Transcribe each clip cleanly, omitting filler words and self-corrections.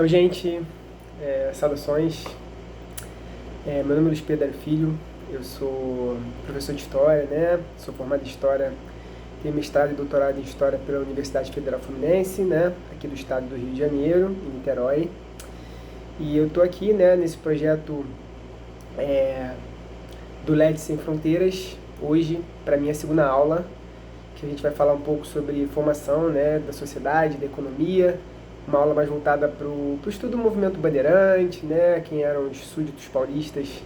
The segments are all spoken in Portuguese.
Gente, saudações. Meu nome é Luiz Pedro Filho, eu sou professor de História, né? Sou formado em História, tenho mestrado e doutorado em História pela Universidade Federal Fluminense, né? Aqui do estado do Rio de Janeiro, em Niterói. E eu estou aqui, né, nesse projeto do LED Sem Fronteiras, hoje, para minha segunda aula, que a gente vai falar um pouco sobre formação, né, da sociedade, da economia, uma aula mais voltada para o estudo do movimento bandeirante, né, quem eram os súditos paulistas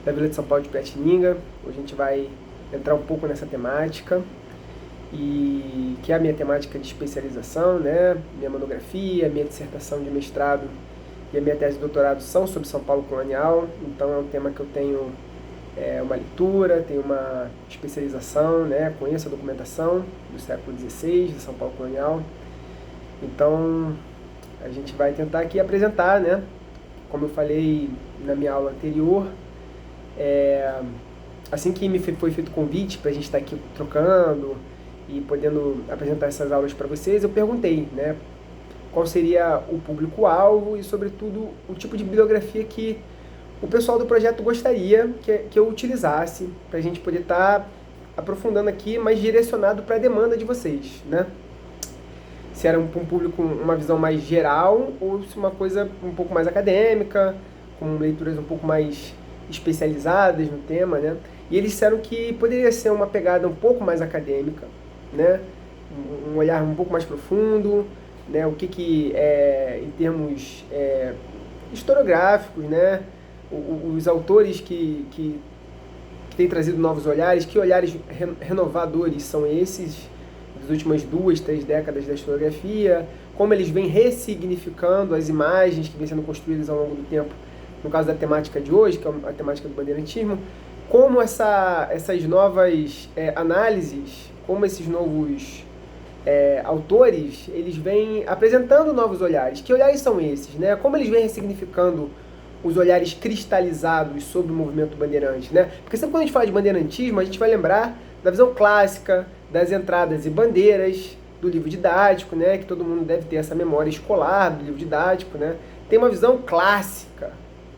da Vila de São Paulo de Piratininga. Hoje a gente vai entrar um pouco nessa temática, e que é a minha temática de especialização, né, minha monografia, minha dissertação de mestrado e a minha tese de doutorado são sobre São Paulo colonial, então é um tema que eu tenho uma leitura, tenho uma especialização, né, conheço a documentação do século XVI, de São Paulo colonial. Então, a gente vai tentar aqui apresentar, né, como eu falei na minha aula anterior, assim que me foi feito o convite para a gente estar aqui trocando e podendo apresentar essas aulas para vocês, eu perguntei, né, qual seria o público-alvo e, sobretudo, o tipo de bibliografia que o pessoal do projeto gostaria que eu utilizasse para a gente poder estar aprofundando aqui, mas direcionado para a demanda de vocês, né? Se era um público uma visão mais geral ou se uma coisa um pouco mais acadêmica, com leituras um pouco mais especializadas no tema, né? E eles disseram que poderia ser uma pegada um pouco mais acadêmica, né? Um olhar um pouco mais profundo, né? O que em termos historiográficos, né? Os autores que têm trazido novos olhares, que olhares renovadores são esses das últimas 2, 3 décadas da historiografia, como eles vêm ressignificando as imagens que vêm sendo construídas ao longo do tempo, no caso da temática de hoje, que é a temática do bandeirantismo, como essas novas análises, como esses novos autores, eles vêm apresentando novos olhares. Que olhares são esses, né? Como eles vêm ressignificando os olhares cristalizados sobre o movimento bandeirante, né? Porque sempre quando a gente fala de bandeirantismo, a gente vai lembrar da visão clássica, das entradas e bandeiras, do livro didático, né? Que todo mundo deve ter essa memória escolar do livro didático, né? Tem uma visão clássica,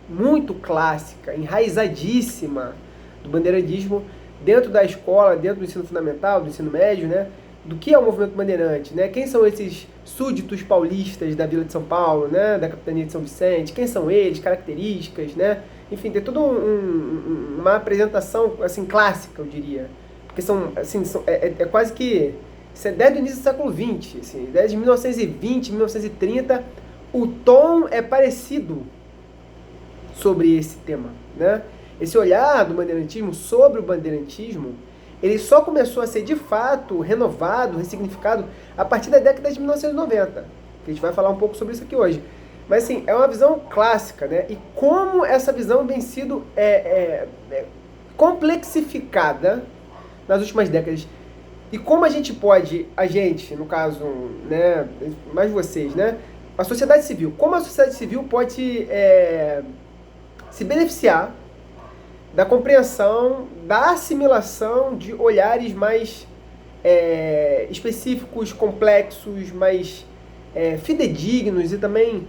muito clássica, enraizadíssima do bandeirantismo dentro da escola, dentro do ensino fundamental, do ensino médio, né? Do que é o movimento bandeirante, né? Quem são esses súditos paulistas da Vila de São Paulo, né? Da capitania de São Vicente? Quem são eles? Características, né? Enfim, tem toda uma apresentação assim clássica, eu diria, porque são assim quase que isso é desde o início do século XX, assim, desde 1920, 1930, o tom é parecido sobre esse tema, né? Esse olhar do bandeirantismo sobre o bandeirantismo, ele só começou a ser de fato renovado, ressignificado a partir da década de 1990. A gente vai falar um pouco sobre isso aqui hoje. Mas assim, é uma visão clássica, né? E como essa visão vem sido complexificada nas últimas décadas. E como a gente, no caso, né, mais vocês, né? A sociedade civil, como a sociedade civil pode se beneficiar da compreensão, da assimilação de olhares mais específicos, complexos, mais fidedignos e também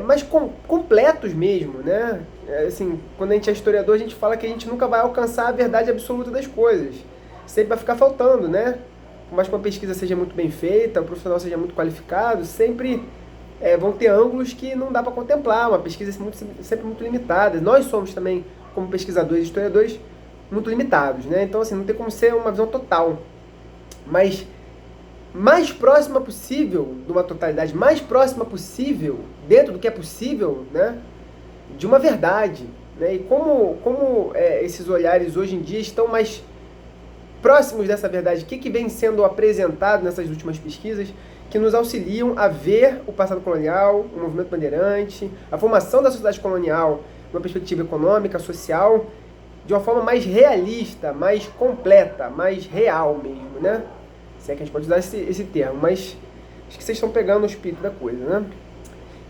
mais completos mesmo, né? Assim, quando a gente é historiador, a gente fala que a gente nunca vai alcançar a verdade absoluta das coisas. Sempre vai ficar faltando, né? Por mais que uma pesquisa seja muito bem feita, o profissional seja muito qualificado, sempre vão ter ângulos que não dá para contemplar, uma pesquisa sempre muito limitada. Nós somos também, como pesquisadores e historiadores, muito limitados, né? Então, assim, não tem como ser uma visão total. Mas mais próxima possível de uma totalidade, mais próxima possível, dentro do que é possível, né? De uma verdade, né? E como esses olhares hoje em dia estão mais próximos dessa verdade, o que vem sendo apresentado nessas últimas pesquisas, que nos auxiliam a ver o passado colonial, o movimento bandeirante, a formação da sociedade colonial, uma perspectiva econômica, social, de uma forma mais realista, mais completa, mais real mesmo, né? Se é que a gente pode usar esse termo, mas acho que vocês estão pegando o espírito da coisa, né?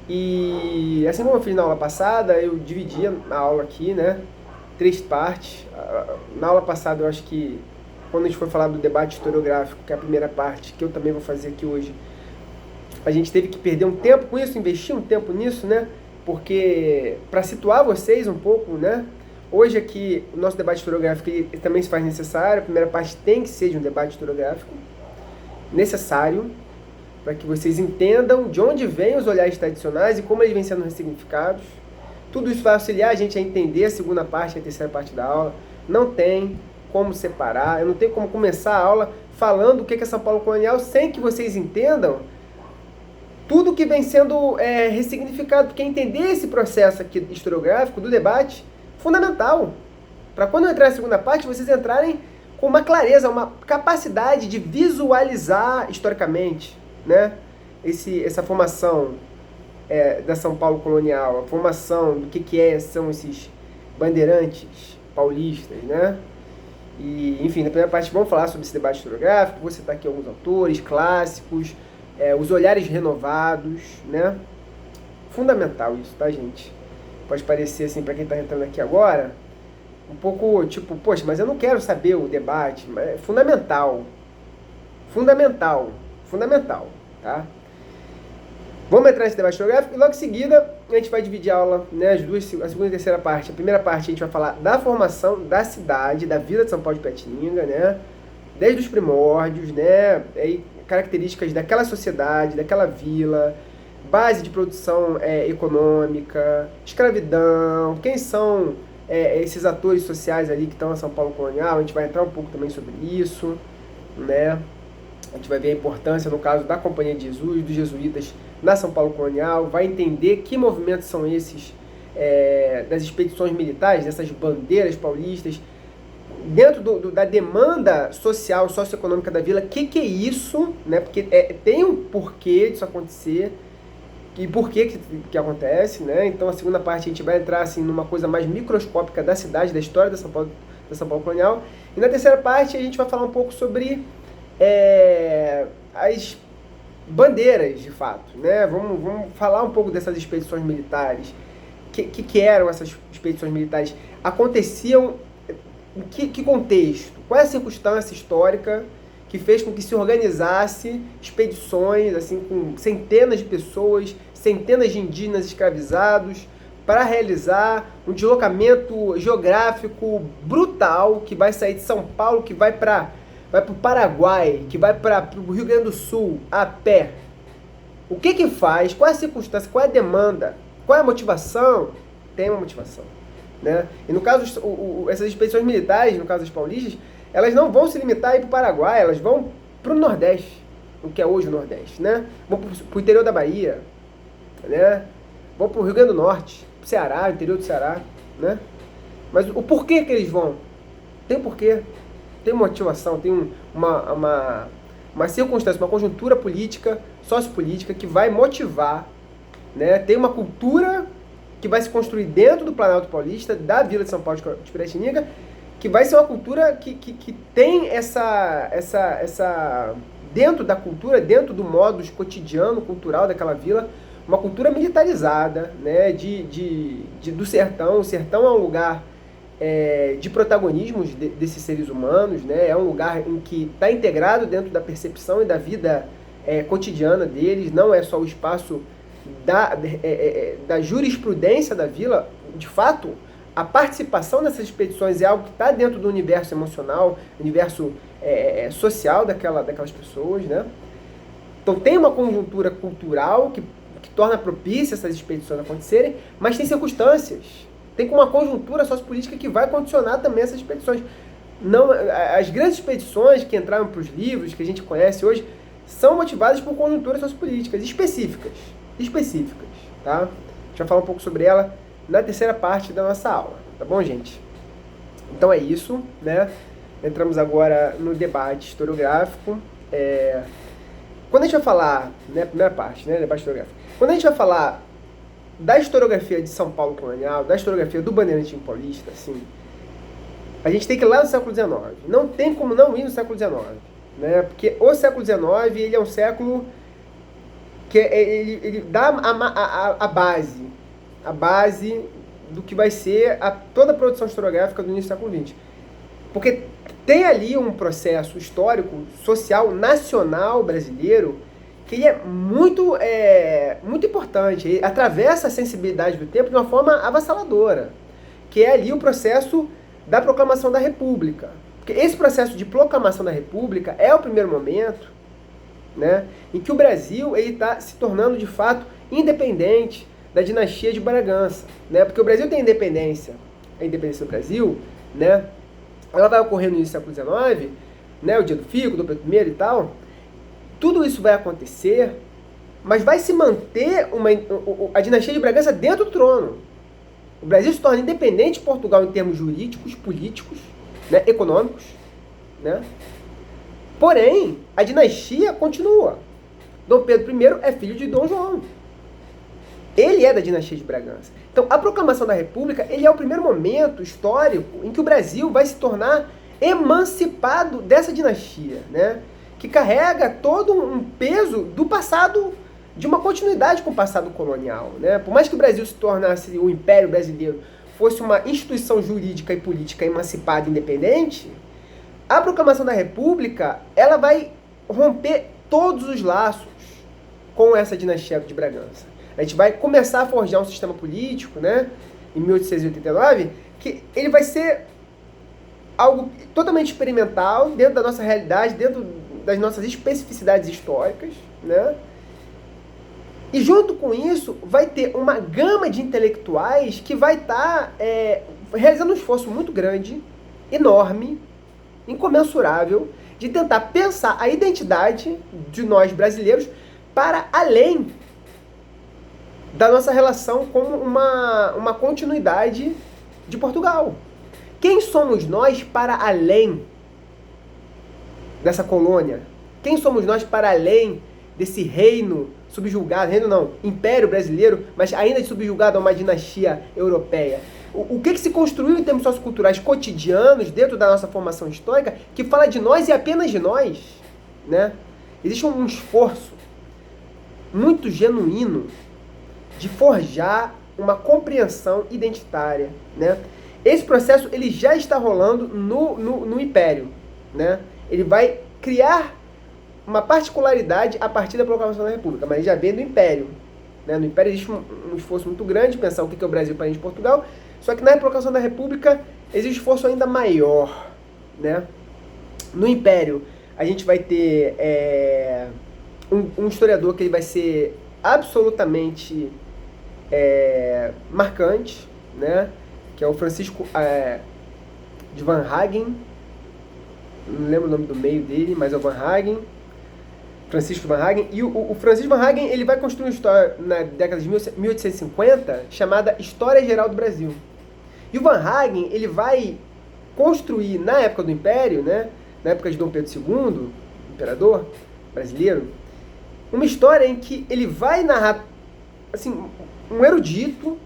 E assim como eu fiz na aula passada, eu dividi a aula aqui, né? 3 partes. Na aula passada, eu acho que quando a gente for falar do debate historiográfico, que é a primeira parte, que eu também vou fazer aqui hoje, A gente teve que perder um tempo com isso, investir um tempo nisso, né? Porque, para situar vocês um pouco, né? Hoje aqui, o nosso debate historiográfico ele também se faz necessário. A primeira parte tem que ser de um debate historiográfico necessário, para que vocês entendam de onde vêm os olhares tradicionais e como eles vêm sendo ressignificados. Tudo isso vai auxiliar a gente a entender a segunda parte e a terceira parte da aula. Não tem como separar, eu não tenho como começar a aula falando o que é São Paulo colonial sem que vocês entendam tudo que vem sendo ressignificado, porque entender esse processo aqui historiográfico do debate é fundamental. Para quando eu entrar na segunda parte, vocês entrarem com uma clareza, uma capacidade de visualizar historicamente, né? Essa formação da São Paulo colonial, a formação do que são esses bandeirantes paulistas, né? E, enfim, na primeira parte vamos falar sobre esse debate historiográfico, vou citar aqui alguns autores clássicos, os olhares renovados, né? Fundamental isso, tá, gente? Pode parecer, assim, para quem está entrando aqui agora, um pouco tipo, poxa, mas eu não quero saber o debate, mas é fundamental. Fundamental. Fundamental, tá? Vamos entrar nesse debate historiográfico e logo em seguida a gente vai dividir a aula, né, a segunda e a terceira parte. A primeira parte a gente vai falar da formação da cidade, da vila de São Paulo de Piratininga, né? Desde os primórdios, né? Características daquela sociedade, daquela vila, base de produção econômica, escravidão, quem são esses atores sociais ali que estão na São Paulo colonial. A gente vai entrar um pouco também sobre isso, né? A gente vai ver a importância, no caso, da Companhia de Jesus, dos jesuítas na São Paulo colonial, vai entender que movimentos são esses das expedições militares, dessas bandeiras paulistas, dentro da demanda social, socioeconômica da vila. Que é isso, né? Porque tem um porquê disso acontecer, e por que acontece, né? Então a segunda parte a gente vai entrar assim, numa coisa mais microscópica da cidade, da história da São Paulo colonial, e na terceira parte a gente vai falar um pouco sobre as bandeiras, de fato, né? Vamos falar um pouco dessas expedições militares. Que eram essas expedições militares? Aconteciam em que contexto? Qual é a circunstância histórica que fez com que se organizasse expedições assim, com centenas de pessoas, centenas de indígenas escravizados, para realizar um deslocamento geográfico brutal, que vai sair de São Paulo, que vai para o Paraguai, que vai para o Rio Grande do Sul, a pé? O que faz? Qual é a circunstância? Qual é a demanda? Qual é a motivação? Tem uma motivação, né? E no caso, essas expedições militares, no caso das paulistas, elas não vão se limitar a ir para o Paraguai, elas vão para o Nordeste, o que é hoje o Nordeste, né? Vão para o interior da Bahia, né? Vão para o Rio Grande do Norte, para o Ceará, interior do Ceará, né? Mas o porquê que eles vão? Tem um porquê. Tem uma motivação, tem uma circunstância, uma conjuntura política, sociopolítica que vai motivar, né? Tem uma cultura que vai se construir dentro do Planalto Paulista, da Vila de São Paulo de Piratininga, que vai ser uma cultura que tem essa dentro da cultura, dentro do modus cotidiano, cultural daquela vila, uma cultura militarizada, né? Do sertão. O sertão é um lugar de protagonismo desses seres humanos, né? É um lugar em que está integrado dentro da percepção e da vida cotidiana deles, não é só o espaço da jurisprudência da vila. De fato, a participação nessas expedições é algo que está dentro do universo emocional, universo social daquelas pessoas, né? Então tem uma conjuntura cultural que torna propícia essas expedições acontecerem, mas tem circunstâncias. Tem uma conjuntura sociopolítica que vai condicionar também essas expedições. Não, as grandes expedições que entraram para os livros, que a gente conhece hoje, são motivadas por conjunturas sociopolíticas específicas, tá? A gente vai falar um pouco sobre ela na terceira parte da nossa aula, tá bom, gente? Então é isso, né? Entramos agora no debate historiográfico. Quando a gente vai falar, né, primeira parte, né, debate historiográfico, quando a gente vai falar da historiografia de São Paulo colonial, da historiografia do Bandeirantinho Paulista, assim, a gente tem que ir lá no século XIX. Não tem como não ir no século XIX, né? Porque o século XIX, ele é um século que ele dá a base do que vai ser toda a produção historiográfica do início do século XX. Porque tem ali um processo histórico, social, nacional brasileiro, que ele é muito importante, ele atravessa a sensibilidade do tempo de uma forma avassaladora, que é ali o processo da proclamação da República. Porque esse processo de proclamação da República é o primeiro momento, né, em que o Brasil está se tornando de fato independente da dinastia de Bragança, né, porque o Brasil tem independência, a independência do Brasil, né, ela vai ocorrer no início do século XIX, né, o dia do Fico, do Pedro I e tal. Tudo isso vai acontecer, mas vai se manter a dinastia de Bragança dentro do trono. O Brasil se torna independente de Portugal em termos jurídicos, políticos, né, econômicos, né? Porém, a dinastia continua. Dom Pedro I é filho de Dom João. Ele é da dinastia de Bragança. Então, a proclamação da República, ele é o primeiro momento histórico em que o Brasil vai se tornar emancipado dessa dinastia, né? Que carrega todo um peso do passado, de uma continuidade com o passado colonial, né? Por mais que o Brasil se tornasse, o Império Brasileiro fosse uma instituição jurídica e política emancipada e independente, a proclamação da República, ela vai romper todos os laços com essa dinastia de Bragança. A gente vai começar a forjar um sistema político, né, em 1889, que ele vai ser algo totalmente experimental, dentro da nossa realidade, dentro das nossas especificidades históricas, né? E junto com isso, vai ter uma gama de intelectuais que vai estar realizando um esforço muito grande, enorme, incomensurável, de tentar pensar a identidade de nós brasileiros para além da nossa relação como uma continuidade de Portugal. Quem somos nós para além dessa colônia? Quem somos nós para além desse reino subjugado, reino não, Império Brasileiro, mas ainda subjugado a uma dinastia europeia? O que se construiu em termos socioculturais cotidianos dentro da nossa formação histórica que fala de nós e apenas de nós, né? Existe um esforço muito genuíno de forjar uma compreensão identitária, né? Esse processo ele já está rolando no Império, né? Ele vai criar uma particularidade a partir da proclamação da República, mas já vem do Império, né? No Império existe um esforço muito grande de pensar o que é o Brasil para a gente Portugal, só que na proclamação da República existe um esforço ainda maior, né? No Império a gente vai ter um historiador que ele vai ser absolutamente marcante, né? Que é o Francisco de Van Hagen, não lembro o nome do meio dele, mas é o Van Hagen, Francisco Van Hagen. E o Francisco Van Hagen ele vai construir uma história na década de 1850 chamada História Geral do Brasil. E o Van Hagen ele vai construir na época do Império, né, na época de Dom Pedro II, imperador brasileiro, uma história em que ele vai narrar assim, um erudito,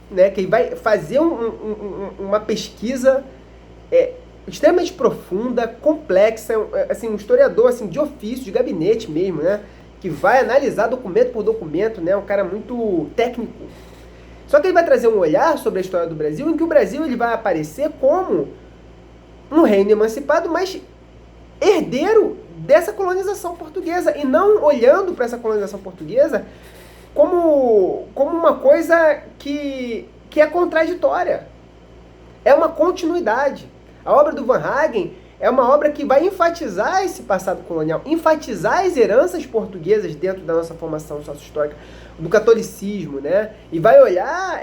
né, que vai fazer uma pesquisa extremamente profunda, complexa, assim, um historiador assim, de ofício, de gabinete mesmo, né, que vai analisar documento por documento, né, um cara muito técnico. Só que ele vai trazer um olhar sobre a história do Brasil, em que o Brasil ele vai aparecer como um reino emancipado, mas herdeiro dessa colonização portuguesa, e não olhando para essa colonização portuguesa como uma coisa que é contraditória. É uma continuidade. A obra do Van Hagen é uma obra que vai enfatizar esse passado colonial, enfatizar as heranças portuguesas dentro da nossa formação sócio-histórica, do catolicismo, né? E vai olhar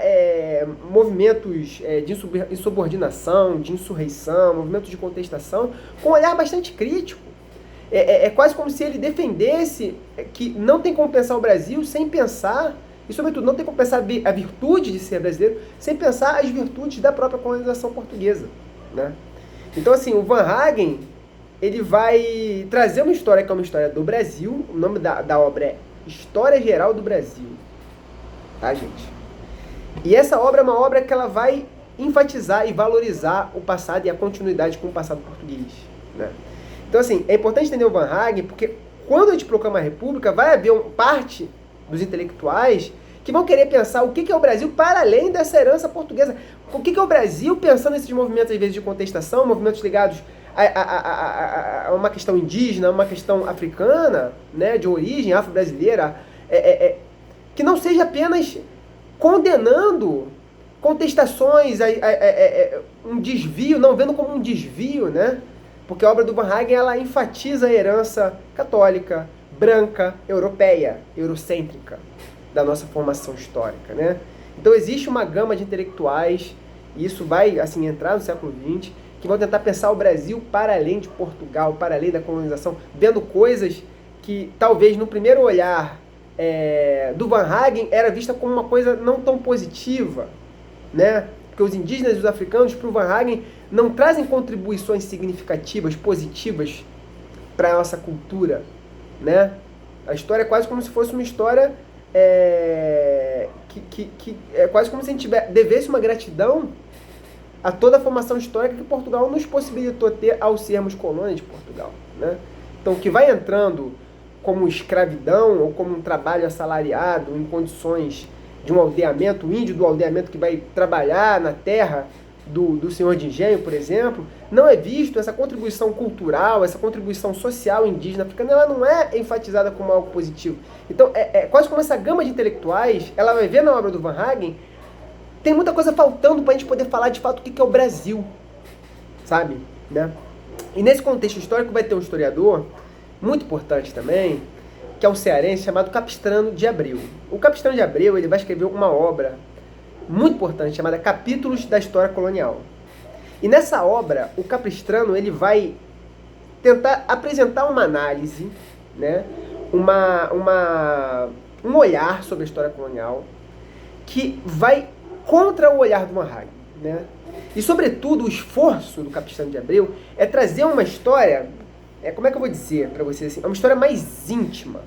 movimentos de insubordinação, de insurreição, movimentos de contestação, com um olhar bastante crítico. É quase como se ele defendesse que não tem como pensar o Brasil sem pensar, e sobretudo não tem como pensar a virtude de ser brasileiro, sem pensar as virtudes da própria colonização portuguesa, né? Então assim, o Van Hagen, ele vai trazer uma história que é uma história do Brasil, o nome da obra é História Geral do Brasil, tá, gente? E essa obra é uma obra que ela vai enfatizar e valorizar o passado e a continuidade com o passado português, né? Então, assim, é importante entender o Van Hagen, porque quando a gente proclama a República, vai haver parte dos intelectuais que vão querer pensar o que é o Brasil para além dessa herança portuguesa. O que é o Brasil pensando nesses movimentos, às vezes, de contestação, movimentos ligados a uma questão indígena, a uma questão africana, né, de origem afro-brasileira, que não seja apenas condenando contestações, um desvio, não vendo como um desvio, né? Porque a obra do Van Hagen, ela enfatiza a herança católica, branca, europeia, eurocêntrica da nossa formação histórica, né? Então existe uma gama de intelectuais, e isso vai assim entrar no século XX, que vão tentar pensar o Brasil para além de Portugal, para além da colonização, vendo coisas que talvez no primeiro olhar do Van Hagen era vista como uma coisa não tão positiva, né? Porque os indígenas e os africanos, para o Van Hagen, não trazem contribuições significativas, positivas para a nossa cultura, né? A história é quase como se fosse uma história que é quase como se a gente devesse uma gratidão a toda a formação histórica que Portugal nos possibilitou ter ao sermos colônia de Portugal, né? Então, o que vai entrando como escravidão ou como um trabalho assalariado em condições de um aldeamento, o índio do aldeamento que vai trabalhar na terra do senhor de engenho, por exemplo, não é visto, essa contribuição cultural, essa contribuição social indígena africana, ela não é enfatizada como algo positivo. Então, quase como essa gama de intelectuais, ela vai ver na obra do Van Hagen, tem muita coisa faltando para a gente poder falar de fato o que é o Brasil, sabe? Né? E nesse contexto histórico vai ter um historiador, muito importante também, que é um cearense chamado Capistrano de Abreu. O Capistrano de Abreu, ele vai escrever uma obra muito importante chamada Capítulos da História Colonial. E nessa obra, o Capistrano, ele vai tentar apresentar uma análise, né, um olhar sobre a história colonial que vai contra o olhar do Van Hagen, né? E, sobretudo, o esforço do Capistrano de Abreu é trazer uma história, como é que eu vou dizer para vocês assim, é uma história mais íntima.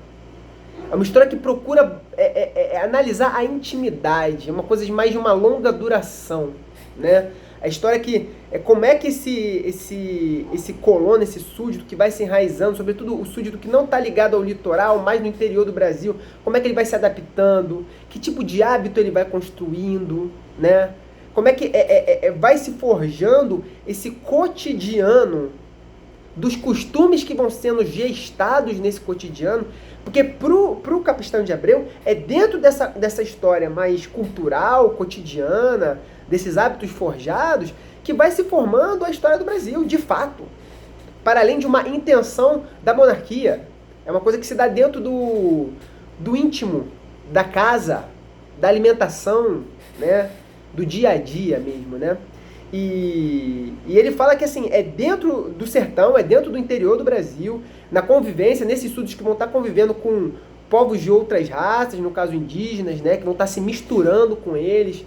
É uma história que procura analisar a intimidade, é uma coisa de mais de uma longa duração, né? A história que como é que esse colono, esse súdito que vai se enraizando, sobretudo o súdito que não está ligado ao litoral, mais no interior do Brasil, como é que ele vai se adaptando, que tipo de hábito ele vai construindo, né? Como é que vai se forjando esse cotidiano dos costumes que vão sendo gestados nesse cotidiano, porque pro Capistrano de Abreu é dentro dessa história mais cultural, cotidiana, desses hábitos forjados, que vai se formando a história do Brasil, de fato. Para além de uma intenção da monarquia. É uma coisa que se dá dentro do íntimo, da casa, da alimentação, né? Do dia a dia mesmo, né? E ele fala que assim, é dentro do sertão, é dentro do interior do Brasil, na convivência, nesses estudos que vão estar convivendo com povos de outras raças, no caso indígenas, né, que vão estar se misturando com eles,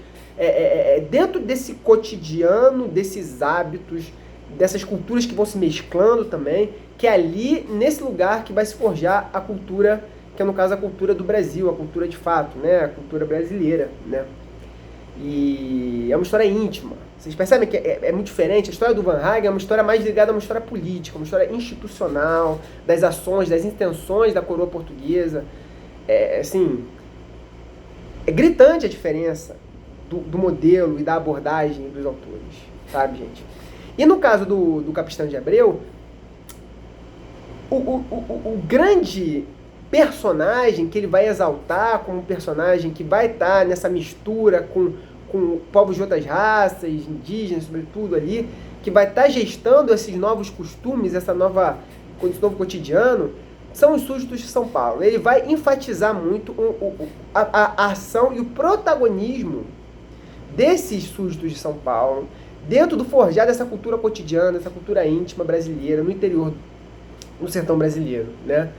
dentro desse cotidiano, desses hábitos, dessas culturas que vão se mesclando também, que é ali, nesse lugar, que vai se forjar a cultura, que é no caso a cultura do Brasil, a cultura de fato, né, a cultura brasileira, né. E é uma história íntima. Vocês percebem que é muito diferente? A história do Van Hagen é uma história mais ligada a uma história política, uma história institucional, das ações, das intenções da coroa portuguesa. Assim, é gritante a diferença do modelo e da abordagem dos autores, sabe, gente? E no caso do Capistrano de Abreu, o grande personagem que ele vai exaltar como personagem que vai estar nessa mistura com povos de outras raças, indígenas, sobretudo ali, que vai estar gestando esses novos costumes, esse novo cotidiano, são os súditos de São Paulo. Ele vai enfatizar muito a ação e o protagonismo desses súditos de São Paulo, dentro do forjar dessa cultura cotidiana, dessa cultura íntima brasileira, no interior, no sertão brasileiro, né?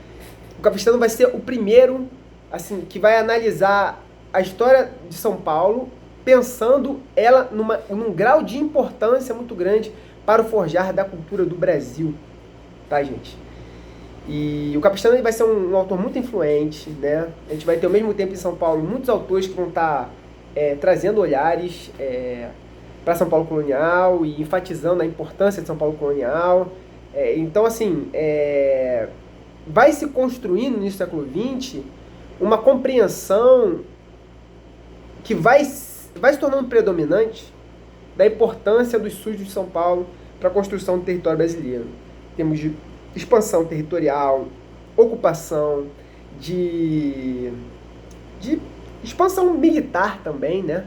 O Capistrano vai ser o primeiro, assim, que vai analisar a história de São Paulo, pensando ela num grau de importância muito grande para o forjar da cultura do Brasil, tá, gente? E o Capistrano ele vai ser um autor muito influente, né? A gente vai ter ao mesmo tempo em São Paulo muitos autores que vão estar trazendo olhares para São Paulo colonial e enfatizando a importância de São Paulo colonial. Então, assim, vai se construindo no início do século XX uma compreensão que vai se tornando predominante da importância dos súditos de São Paulo para a construção do território brasileiro. Temos de expansão territorial, ocupação, de expansão militar também, né?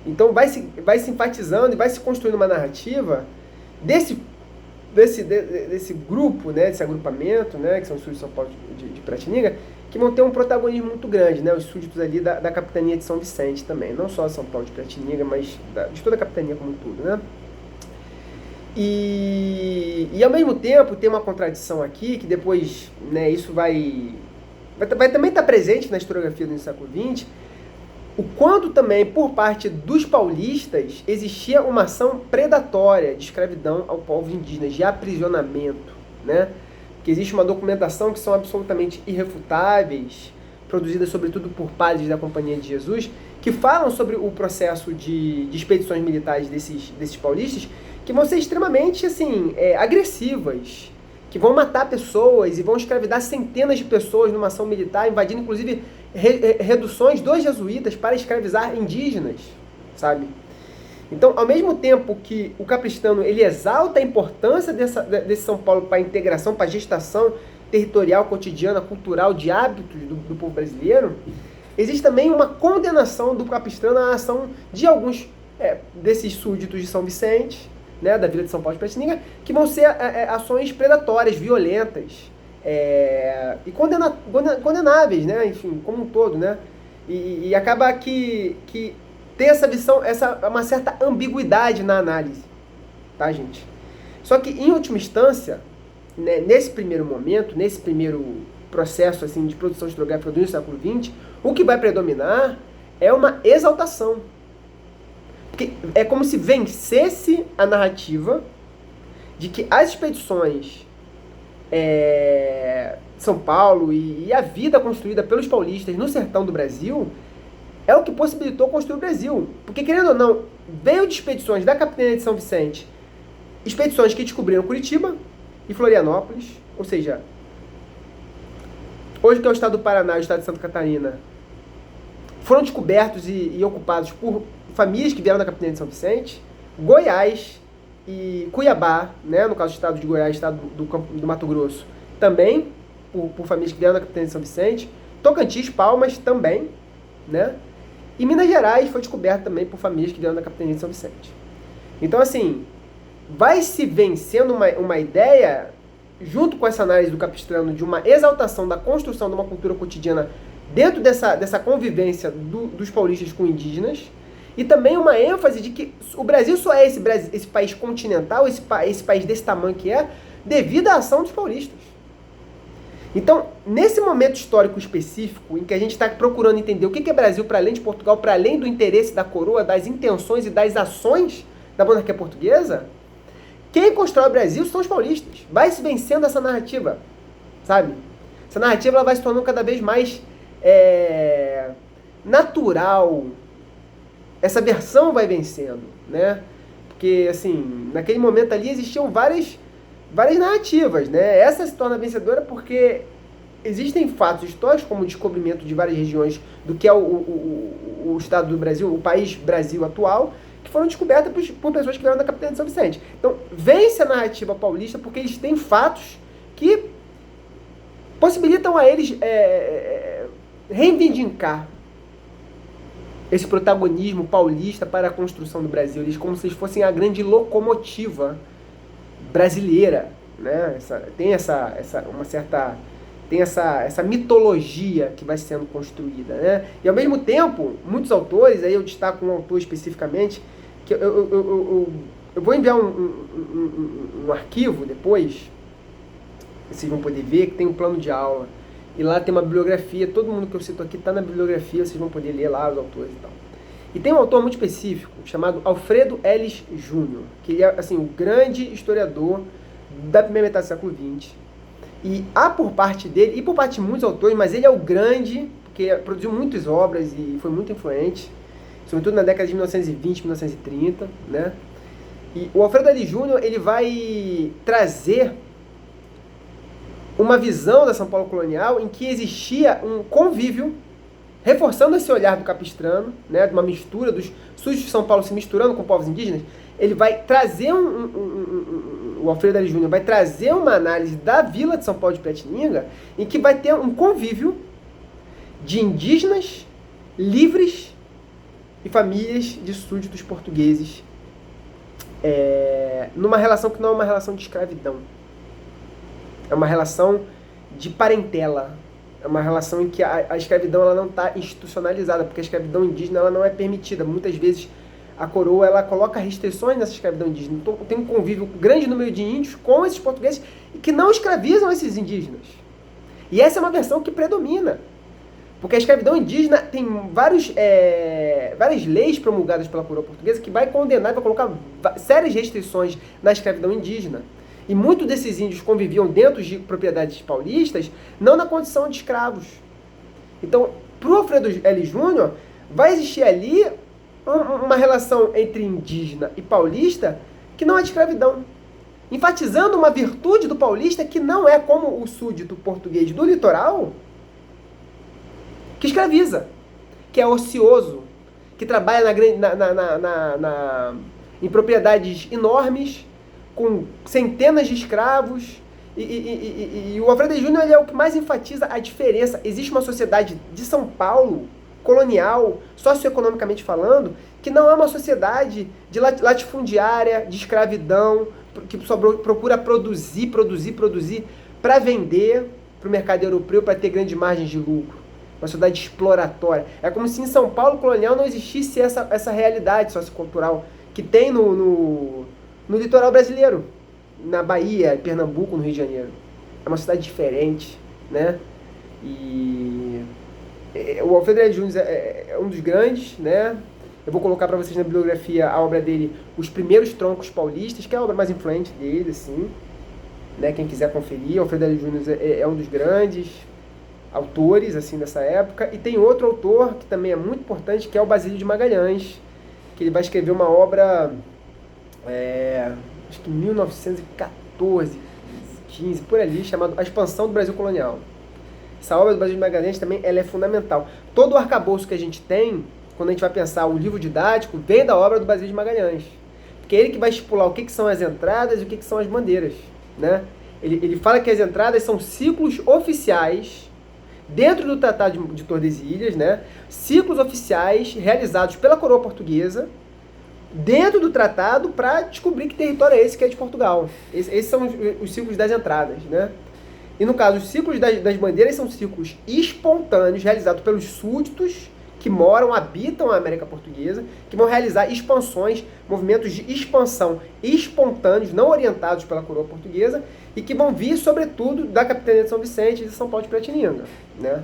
Então vai se enfatizando e vai se construindo uma narrativa desse grupo, né, desse agrupamento, né, que são os súditos de São Paulo de Piratininga, que vão ter um protagonismo muito grande, né, os súditos ali da capitania de São Vicente também, não só São Paulo de Piratininga, mas de toda a capitania como um todo, né. E ao mesmo tempo tem uma contradição aqui, que depois, né, isso vai também estar presente na historiografia do século XX, o quanto também, por parte dos paulistas, existia uma ação predatória de escravidão ao povo indígena, de aprisionamento, né? Que existe uma documentação que são absolutamente irrefutáveis, produzidas sobretudo por padres da Companhia de Jesus, que falam sobre o processo de expedições militares desses paulistas, que vão ser extremamente, assim, agressivas, que vão matar pessoas e vão escravidar centenas de pessoas numa ação militar, invadindo inclusive reduções dos jesuítas para escravizar indígenas, sabe? Então, ao mesmo tempo que o capistrano ele exalta a importância desse São Paulo para a integração, para a gestação territorial, cotidiana, cultural, de hábitos do povo brasileiro, existe também uma condenação do capistrano à ação de alguns desses súditos de São Vicente, né, da Vila de São Paulo de Piratininga, que vão ser ações predatórias, violentas, e condenáveis, né, enfim, como um todo, né, e acaba que ter essa visão, uma certa ambiguidade na análise, tá, gente? Só que, em última instância, né, nesse primeiro momento, nesse primeiro processo assim, de produção historiográfica do século XX, o que vai predominar é uma exaltação. Porque é como se vencesse a narrativa de que as expedições São Paulo e a vida construída pelos paulistas no sertão do Brasil é o que possibilitou construir o Brasil. Porque, querendo ou não, veio de expedições da capitania de São Vicente, expedições que descobriram Curitiba e Florianópolis, ou seja, hoje que é o estado do Paraná e o estado de Santa Catarina, foram descobertos e ocupados por famílias que vieram da capitania de São Vicente, Goiás e Cuiabá, né, no caso do estado de Goiás, estado do Mato Grosso, também por famílias que vieram da capitania de São Vicente, Tocantins, Palmas também, né, e Minas Gerais foi descoberto também por famílias que vieram da capitania de São Vicente. Então, assim, vai se vencendo uma ideia, junto com essa análise do capistrano, de uma exaltação da construção de uma cultura cotidiana dentro dessa convivência dos paulistas com indígenas, e também uma ênfase de que o Brasil só é esse país continental, esse país desse tamanho que é, devido à ação dos paulistas. Então, nesse momento histórico específico, em que a gente está procurando entender o que é Brasil para além de Portugal, para além do interesse da coroa, das intenções e das ações da monarquia portuguesa, quem constrói o Brasil são os paulistas. Vai se vencendo essa narrativa, sabe? Essa narrativa ela vai se tornando cada vez mais natural. Essa versão vai vencendo, né? Porque, assim, naquele momento ali existiam várias narrativas, né? Essa se torna vencedora porque existem fatos históricos, como o descobrimento de várias regiões do que é o estado do Brasil, o país Brasil atual, que foram descobertas por pessoas que vieram da capitania de São Vicente. Então, vence a narrativa paulista porque eles têm fatos que possibilitam a eles reivindicar esse protagonismo paulista para a construção do Brasil. Eles como se eles fossem a grande locomotiva brasileira, né? Tem essa mitologia que vai sendo construída, né? E ao mesmo tempo, muitos autores, aí eu destaco um autor especificamente, que eu vou enviar um arquivo depois, vocês vão poder ver, que tem um plano de aula, e lá tem uma bibliografia, todo mundo que eu cito aqui está na bibliografia, vocês vão poder ler lá os autores e tal. E tem um autor muito específico, chamado Alfredo Ellis Júnior, que ele é assim, o grande historiador da primeira metade do século XX. E há por parte dele, e por parte de muitos autores, mas ele é o grande, porque produziu muitas obras e foi muito influente, sobretudo na década de 1920, 1930, né? E o Alfredo Ellis Júnior, ele vai trazer uma visão da São Paulo colonial em que existia um convívio, reforçando esse olhar do capistrano, né, de uma mistura dos súditos de São Paulo se misturando com povos indígenas, ele vai trazer o Alfredo L. Júnior vai trazer uma análise da vila de São Paulo de Piratininga, em que vai ter um convívio de indígenas livres e famílias de súditos portugueses, numa relação que não é uma relação de escravidão. É uma relação de parentela. É uma relação em que a escravidão ela não está institucionalizada, porque a escravidão indígena ela não é permitida. Muitas vezes a coroa ela coloca restrições nessa escravidão indígena. Então tem um convívio grande número de índios com esses portugueses e que não escravizam esses indígenas. E essa é uma versão que predomina. Porque a escravidão indígena tem várias leis promulgadas pela coroa portuguesa que vai condenar e vai colocar sérias restrições na escravidão indígena. E muitos desses índios conviviam dentro de propriedades paulistas, não na condição de escravos. Então, para o Alfredo L. Júnior, vai existir ali uma relação entre indígena e paulista que não é de escravidão. Enfatizando uma virtude do paulista que não é como o súdito português do litoral, que escraviza, que é ocioso, que trabalha em propriedades enormes, com centenas de escravos, e o Alfredo Júnior é o que mais enfatiza a diferença. Existe uma sociedade de São Paulo, colonial, socioeconomicamente falando, que não é uma sociedade de latifundiária, de escravidão, que só procura produzir para vender para o mercado europeu, para ter grandes margens de lucro. Uma sociedade exploratória. É como se em São Paulo colonial não existisse essa realidade sociocultural que tem no litoral brasileiro, na Bahia, em Pernambuco, no Rio de Janeiro. É uma cidade diferente, né? E o Alfredo L. Júnior é um dos grandes, né? Eu vou colocar para vocês na bibliografia a obra dele, Os Primeiros Troncos Paulistas, que é a obra mais influente dele, assim, né? Quem quiser conferir, o Alfredo L. Júnior é um dos grandes autores, assim, dessa época. E tem outro autor que também é muito importante, que é o Basílio de Magalhães, que ele vai escrever uma obra... acho que 1914, 15, por ali, chamado A Expansão do Brasil Colonial. Essa obra do Basílio de Magalhães também ela é fundamental. Todo o arcabouço que a gente tem, quando a gente vai pensar o livro didático, vem da obra do Basílio de Magalhães. Porque é ele que vai estipular o que são as entradas e o que são as bandeiras, né? Ele fala que as entradas são ciclos oficiais dentro do Tratado de Tordesilhas, né? Ciclos oficiais realizados pela coroa portuguesa dentro do tratado para descobrir que território é esse que é de Portugal. Esses são os ciclos das entradas, né? E no caso, os ciclos das bandeiras são ciclos espontâneos realizados pelos súditos que habitam a América Portuguesa, que vão realizar expansões, movimentos de expansão espontâneos, não orientados pela coroa portuguesa, e que vão vir, sobretudo, da capitania de São Vicente e de São Paulo de Piratininga, né?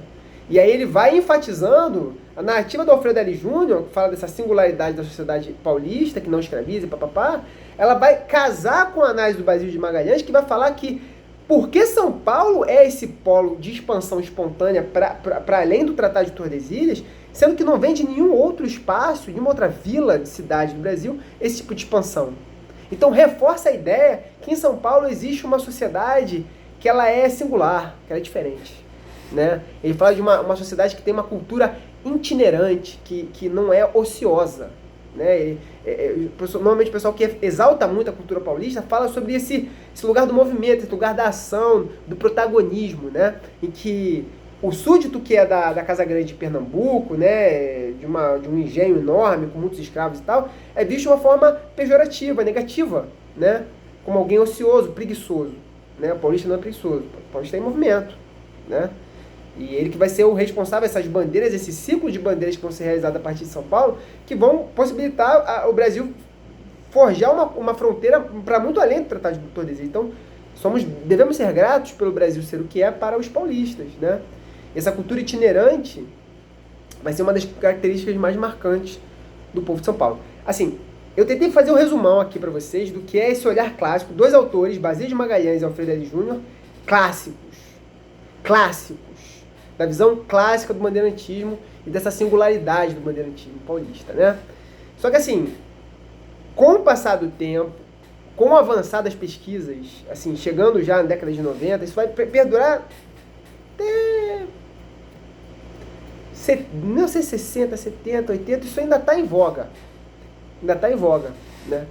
E aí ele vai enfatizando a narrativa do Alfredo L. Júnior, que fala dessa singularidade da sociedade paulista, que não escraviza e papapá, ela vai casar com a análise do Basílio de Magalhães, que vai falar que porque São Paulo é esse polo de expansão espontânea para além do Tratado de Tordesilhas, sendo que não vem de nenhum outro espaço, nenhuma outra vila de cidade do Brasil, esse tipo de expansão. Então reforça a ideia que em São Paulo existe uma sociedade que ela é singular, que ela é diferente, né? Ele fala de uma sociedade que tem uma cultura itinerante, que não é ociosa, né? Normalmente o pessoal que exalta muito a cultura paulista fala sobre esse lugar do movimento, esse lugar da ação, do protagonismo, né? Em que o súdito que é da Casa Grande de Pernambuco, né, de um engenho enorme, com muitos escravos e tal, é visto de uma forma pejorativa, negativa, né? Como alguém ocioso, preguiçoso, né? O paulista não é preguiçoso, o paulista é em movimento, né? E ele que vai ser o responsável, essas bandeiras, esse ciclo de bandeiras que vão ser realizadas a partir de São Paulo, que vão possibilitar o Brasil forjar uma fronteira para muito além do Tratado de Tordesilhas. Então, devemos ser gratos pelo Brasil ser o que é para os paulistas, né? Essa cultura itinerante vai ser uma das características mais marcantes do povo de São Paulo. Assim, eu tentei fazer um resumão aqui para vocês do que é esse olhar clássico, dois autores, Basílio de Magalhães e Alfredo L. Júnior, clássicos, da visão clássica do bandeirantismo e dessa singularidade do bandeirantismo paulista, né? Só que assim, com o passar do tempo, com o avançar das pesquisas, assim, chegando já na década de 90, isso vai perdurar até 1960, 70, 80, isso ainda está em voga. Né?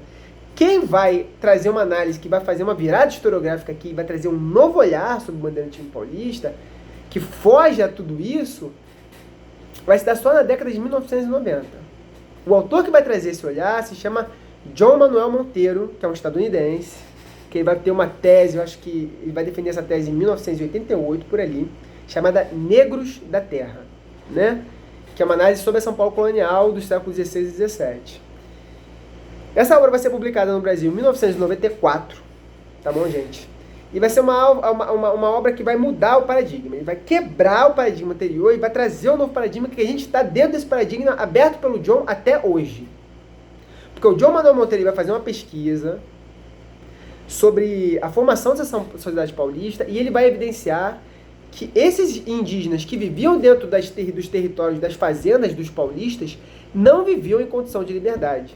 quem vai trazer uma análise que vai fazer uma virada historiográfica aqui, vai trazer um novo olhar sobre o bandeirantismo paulista, que foge a tudo isso, vai se dar só na década de 1990. O autor que vai trazer esse olhar se chama John Manuel Monteiro, que é um estadunidense, que ele vai ter uma tese, eu acho que ele vai defender essa tese em 1988, por ali, chamada Negros da Terra, né? Que é uma análise sobre a São Paulo colonial dos séculos XVI e XVII. Essa obra vai ser publicada no Brasil em 1994, tá bom, gente? E vai ser uma obra que vai mudar o paradigma, ele vai quebrar o paradigma anterior e vai trazer um novo paradigma, que a gente está dentro desse paradigma aberto pelo John até hoje. Porque o John Manuel Monteiro vai fazer uma pesquisa sobre a formação dessa sociedade paulista e ele vai evidenciar que esses indígenas que viviam dentro dos territórios, das fazendas dos paulistas, não viviam em condição de liberdade.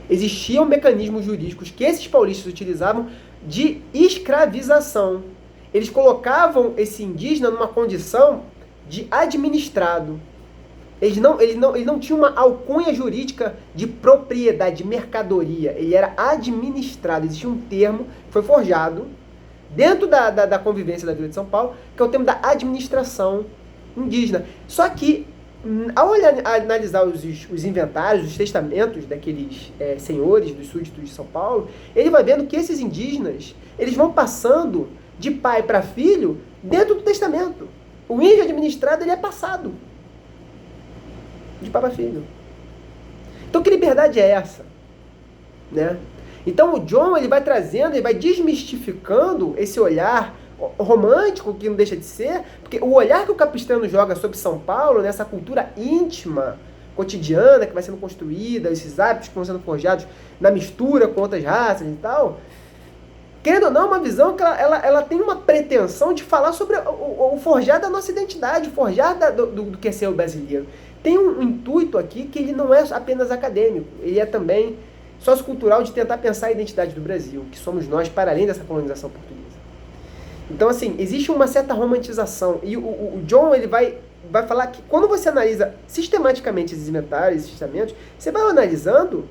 Existiam mecanismos jurídicos que esses paulistas utilizavam de escravização. Eles colocavam esse indígena numa condição de administrado. Ele não tinha uma alcunha jurídica de propriedade, de mercadoria. Ele era administrado. Existia um termo que foi forjado dentro da convivência da Vila de São Paulo, que é o termo da administração indígena. Só que, ao analisar os inventários, os testamentos daqueles senhores, dos súditos de São Paulo, ele vai vendo que esses indígenas, eles vão passando de pai para filho dentro do testamento. O índio administrado, ele é passado de pai para filho. Então, que liberdade é essa? Né? Então, o John, ele vai trazendo, ele vai desmistificando esse olhar romântico, que não deixa de ser, porque o olhar que o Capistrano joga sobre São Paulo, nessa cultura íntima, cotidiana, que vai sendo construída, esses hábitos que vão sendo forjados na mistura com outras raças e tal, querendo ou não, é uma visão que ela tem uma pretensão de falar sobre o forjar da nossa identidade, o forjar do que é ser o brasileiro. Tem um intuito aqui que ele não é apenas acadêmico, ele é também sociocultural, de tentar pensar a identidade do Brasil, que somos nós, para além dessa colonização portuguesa. Então, assim, existe uma certa romantização. E o John, ele vai falar que quando você analisa sistematicamente esses inventários, esses testamentos, você vai analisando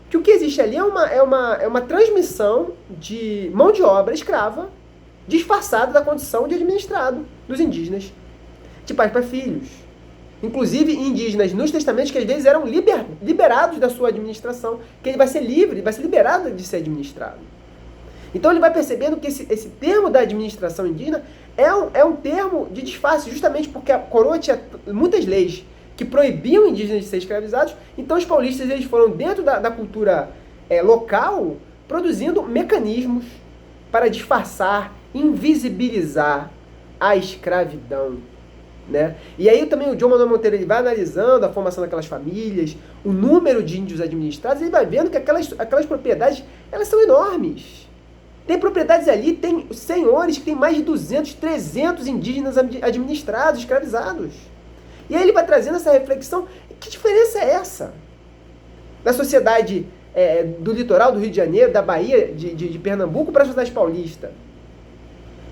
que o que existe ali é uma transmissão de mão de obra escrava, disfarçada da condição de administrado dos indígenas, de pais para filhos. Inclusive indígenas nos testamentos que às vezes eram liberados da sua administração, que ele vai ser livre, vai ser liberado de ser administrado. Então ele vai percebendo que esse termo da administração indígena é um termo de disfarce, justamente porque a coroa tinha muitas leis que proibiam indígenas de ser escravizados, então os paulistas eles foram dentro da cultura local, produzindo mecanismos para disfarçar, invisibilizar a escravidão. Né? E aí também o John Manuel Monteiro ele vai analisando a formação daquelas famílias, o número de índios administrados, ele vai vendo que aquelas propriedades, elas são enormes. Tem propriedades ali, tem senhores que tem mais de 200, 300 indígenas administrados, escravizados. E aí ele vai trazendo essa reflexão, que diferença é essa? Da sociedade do litoral do Rio de Janeiro, da Bahia, de Pernambuco, para a sociedade paulista.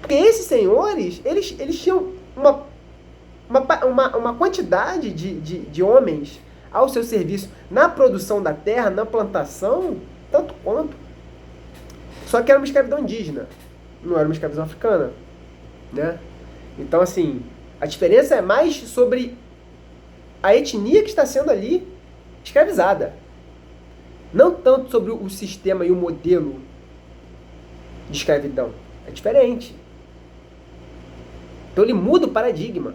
Porque esses senhores, eles tinham uma quantidade de homens ao seu serviço na produção da terra, na plantação, tanto quanto. Só que era uma escravidão indígena, não era uma escravidão africana, né? Então, assim, a diferença é mais sobre a etnia que está sendo ali escravizada. Não tanto sobre o sistema e o modelo de escravidão. É diferente. Então ele muda o paradigma.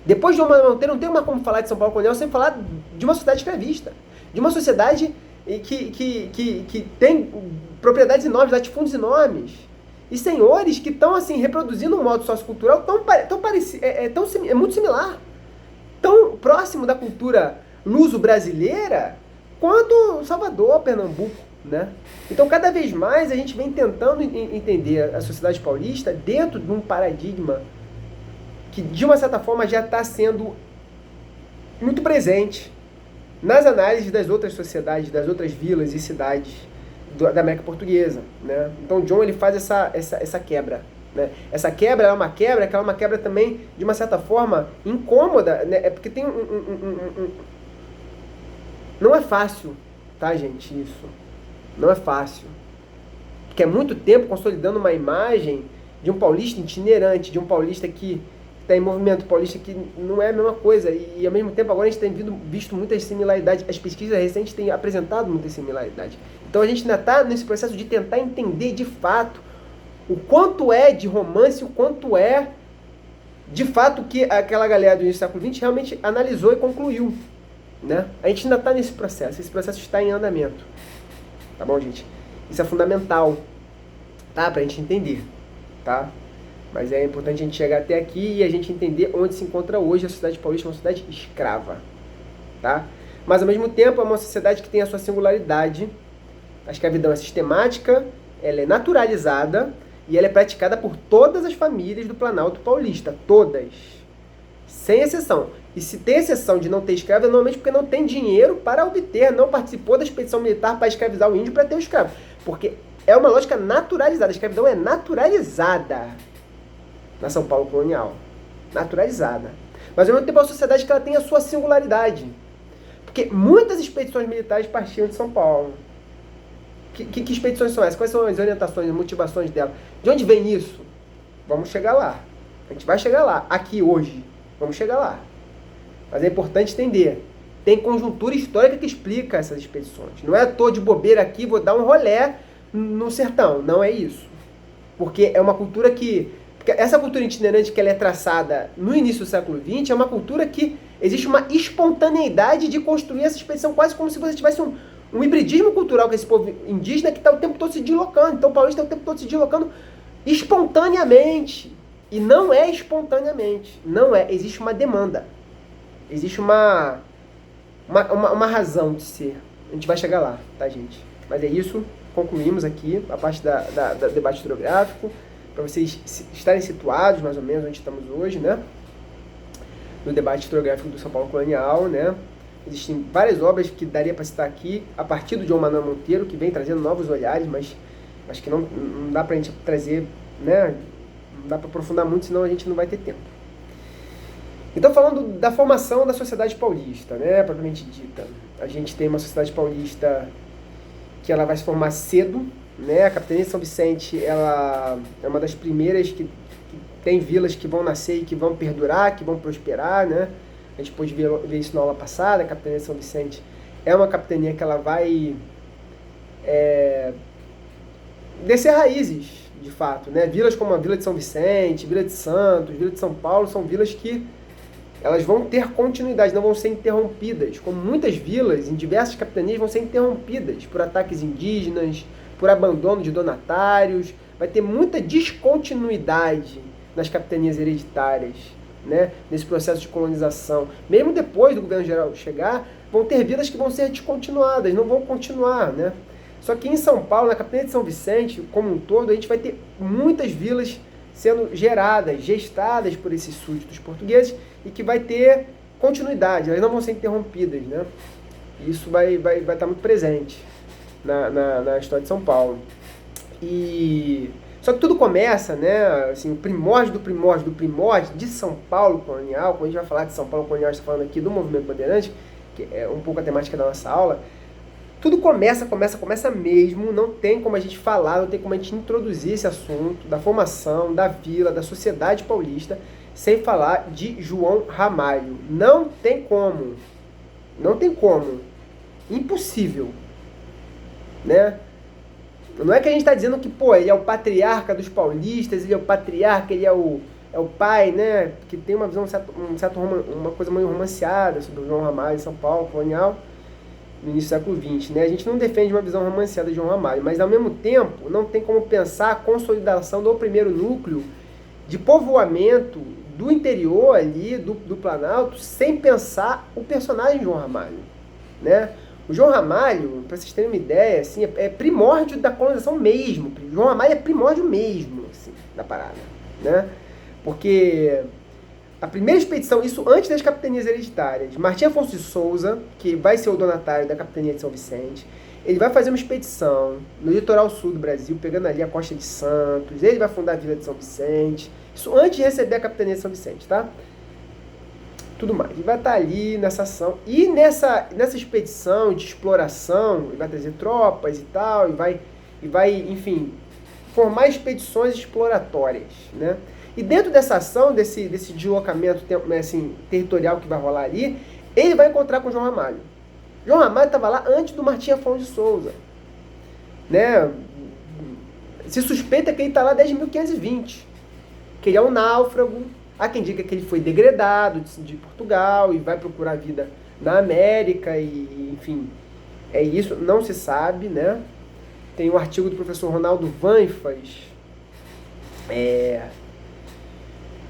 Depois de uma Monteiro, não tem mais como falar de São Paulo colonial sem falar de uma sociedade escravista. De uma sociedade que tem propriedades enormes, latifúndios enormes. E senhores que estão assim, reproduzindo um modo sociocultural muito similar. Tão próximo da cultura luso-brasileira quanto Salvador, Pernambuco. Né? Então, cada vez mais a gente vem tentando entender a sociedade paulista dentro de um paradigma que, de uma certa forma, já está sendo muito presente nas análises das outras sociedades, das outras vilas e cidades da América Portuguesa. Né? Então, o John ele faz essa quebra. Né? Essa quebra é uma quebra que é uma quebra também, de uma certa forma, incômoda. Né? É porque tem Não é fácil, tá, gente, isso. Não é fácil. Porque é muito tempo consolidando uma imagem de um paulista itinerante, de um paulista que está em movimento, paulista que não é a mesma coisa. E ao mesmo tempo agora a gente tem visto muitas similaridades. As pesquisas recentes têm apresentado muitas similaridades. Então a gente ainda está nesse processo de tentar entender de fato o quanto é de romance, o quanto é de fato que aquela galera do início do século XX realmente analisou e concluiu. Né? A gente ainda está nesse processo, esse processo está em andamento. Tá bom, gente? Isso é fundamental, tá? Pra gente entender, tá? Mas é importante a gente chegar até aqui e a gente entender onde se encontra hoje a sociedade paulista, uma sociedade escrava, tá? Mas ao mesmo tempo é uma sociedade que tem a sua singularidade. A escravidão é sistemática, ela é naturalizada e ela é praticada por todas as famílias do Planalto Paulista, todas, sem exceção. E se tem exceção de não ter escravo, é normalmente porque não tem dinheiro para obter, não participou da expedição militar para escravizar o índio para ter o escravo. Porque é uma lógica naturalizada, a escravidão é naturalizada na São Paulo colonial. Naturalizada. Mas ao mesmo tempo é uma sociedade que ela tem a sua singularidade. Porque muitas expedições militares partiam de São Paulo. Que expedições são essas? Quais são as orientações, as motivações dela? De onde vem isso? Vamos chegar lá. A gente vai chegar lá. Aqui, hoje. Vamos chegar lá. Mas é importante entender. Tem conjuntura histórica que explica essas expedições. Não é tô de bobeira aqui, vou dar um rolé no sertão. Não é isso. Porque é uma cultura que... Porque essa cultura itinerante que ela é traçada no início do século XX é uma cultura que existe uma espontaneidade de construir essa expedição quase como se você tivesse um hibridismo cultural com esse povo indígena que está o tempo todo se deslocando. Então o paulista está o tempo todo se deslocando espontaneamente. E não é espontaneamente. Não é. Existe uma demanda. Existe uma razão de ser. A gente vai chegar lá, tá, gente? Mas é isso. Concluímos aqui a parte do debate historiográfico, para vocês estarem situados, mais ou menos, onde estamos hoje, né? No debate historiográfico do São Paulo colonial, né? Existem várias obras que daria para citar aqui, a partir do João Manuel Monteiro, que vem trazendo novos olhares, mas acho que não dá para a gente trazer, né? Não dá para aprofundar muito, senão a gente não vai ter tempo. Então, falando da formação da sociedade paulista, né, propriamente dita, a gente tem uma sociedade paulista que ela vai se formar cedo, né? A Capitania de São Vicente, ela é uma das primeiras que tem vilas que vão nascer e que vão perdurar, que vão prosperar, né? A gente pôde ver isso na aula passada. A Capitania de São Vicente é uma capitania que ela vai descer raízes, de fato, né? Vilas como a Vila de São Vicente, Vila de Santos, Vila de São Paulo, são vilas que elas vão ter continuidade, não vão ser interrompidas, como muitas vilas em diversas capitanias vão ser interrompidas por ataques indígenas, por abandono de donatários. Vai ter muita descontinuidade nas capitanias hereditárias, né? Nesse processo de colonização. Mesmo depois do governo geral chegar, vão ter vilas que vão ser descontinuadas, não vão continuar, né? Só que em São Paulo, na Capitania de São Vicente, como um todo, a gente vai ter muitas vilas sendo geradas, gestadas por esses súditos portugueses e que vai ter continuidade, elas não vão ser interrompidas, né? Isso vai estar muito presente na história de São Paulo. Só que tudo começa, né, assim, o primórdio do primórdio do primórdio de São Paulo colonial. Quando a gente vai falar de São Paulo colonial, a gente está falando aqui do movimento bandeirante, que é um pouco a temática da nossa aula. Tudo começa mesmo, não tem como a gente falar, não tem como a gente introduzir esse assunto da formação, da vila, da sociedade paulista, sem falar de João Ramalho. Não tem como. Não tem como. Impossível. Né? Não é que a gente está dizendo que, pô, ele é o patriarca dos paulistas, ele é o patriarca, ele é o pai, né? Que tem uma visão, uma coisa meio romanceada sobre o João Ramalho em São Paulo, colonial, no início do século XX, né? A gente não defende uma visão romanceada de João Ramalho, mas ao mesmo tempo não tem como pensar a consolidação do primeiro núcleo de povoamento do interior ali, do Planalto, sem pensar o personagem João Ramalho, né? O João Ramalho, para vocês terem uma ideia, assim, é primórdio da colonização mesmo. O João Ramalho é primórdio mesmo, assim, da parada, né? Porque a primeira expedição, isso antes das capitanias hereditárias, Martim Afonso de Souza, que vai ser o donatário da Capitania de São Vicente, ele vai fazer uma expedição no litoral sul do Brasil, pegando ali a costa de Santos, ele vai fundar a Vila de São Vicente, isso antes de receber a Capitania de São Vicente, tá? tudo mais. Ele vai estar ali nessa ação. E nessa expedição de exploração, ele vai trazer tropas e tal, e vai, enfim, formar expedições exploratórias, né? E dentro dessa ação, desse deslocamento assim, territorial que vai rolar ali, ele vai encontrar com o João Ramalho. João Ramalho estava lá antes do Martim Afonso de Souza, né? Se suspeita que ele está lá desde 1520, que ele é um náufrago. Há quem diga que ele foi degredado de Portugal e vai procurar vida na América, e enfim, é isso, não se sabe, né? Tem um artigo do professor Ronaldo Vanfas,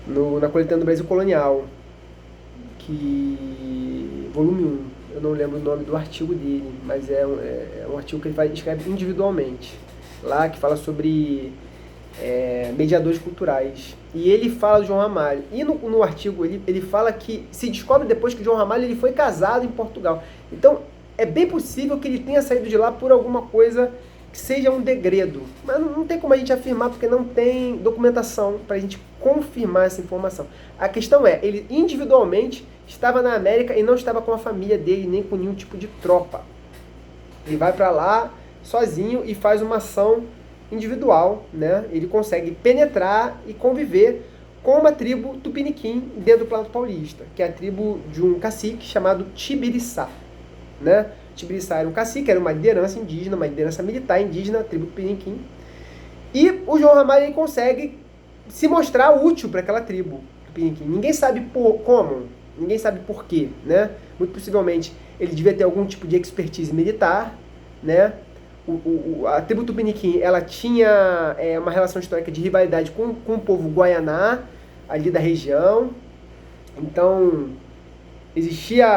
na Coletânea do Brasil Colonial, volume 1, eu não lembro o nome do artigo dele, mas é um artigo que ele escreve individualmente, lá que fala sobre mediadores culturais. E ele fala do João Ramalho. E no artigo ele fala que se descobre depois que o João Ramalho ele foi casado em Portugal. Então é bem possível que ele tenha saído de lá por alguma coisa que seja um degredo. Mas não tem como a gente afirmar, porque não tem documentação para a gente confirmar essa informação. A questão é, ele individualmente estava na América e não estava com a família dele, nem com nenhum tipo de tropa. Ele vai para lá sozinho e faz uma ação individual, né? Ele consegue penetrar e conviver com uma tribo tupiniquim dentro do Planalto Paulista, que é a tribo de um cacique chamado Tibiriçá, né? Tibiriçá era um cacique, era uma liderança indígena, uma liderança militar indígena, a tribo tupiniquim. E o João Ramalho ele consegue se mostrar útil para aquela tribo tupiniquim. Ninguém sabe como, ninguém sabe por quê, né? Muito possivelmente ele devia ter algum tipo de expertise militar, né? A tribo tupiniquim, ela tinha uma relação histórica de rivalidade com o povo guaianá, ali da região. Então, existia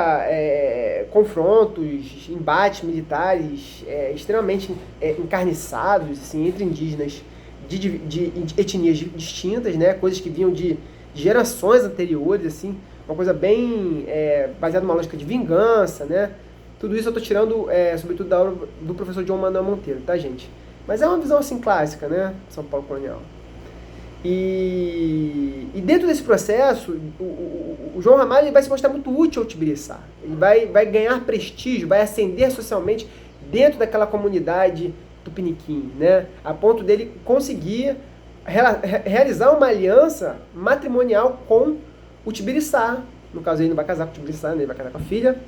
confrontos, embates militares extremamente encarniçados, assim, entre indígenas de etnias distintas, né? Coisas que vinham de gerações anteriores, assim, uma coisa bem baseada numa lógica de vingança, né? Tudo isso eu estou tirando, sobretudo, da obra do professor João Manuel Monteiro, tá, gente? Mas é uma visão, assim, clássica, né? São Paulo colonial. E dentro desse processo, o João Ramalho vai se mostrar muito útil ao Tibiriçá. Ele vai ganhar prestígio, vai ascender socialmente dentro daquela comunidade tupiniquim, né? A ponto dele conseguir realizar uma aliança matrimonial com o Tibiriçá. No caso, ele não vai casar com o Tibiriçá, né? Ele vai casar com a filha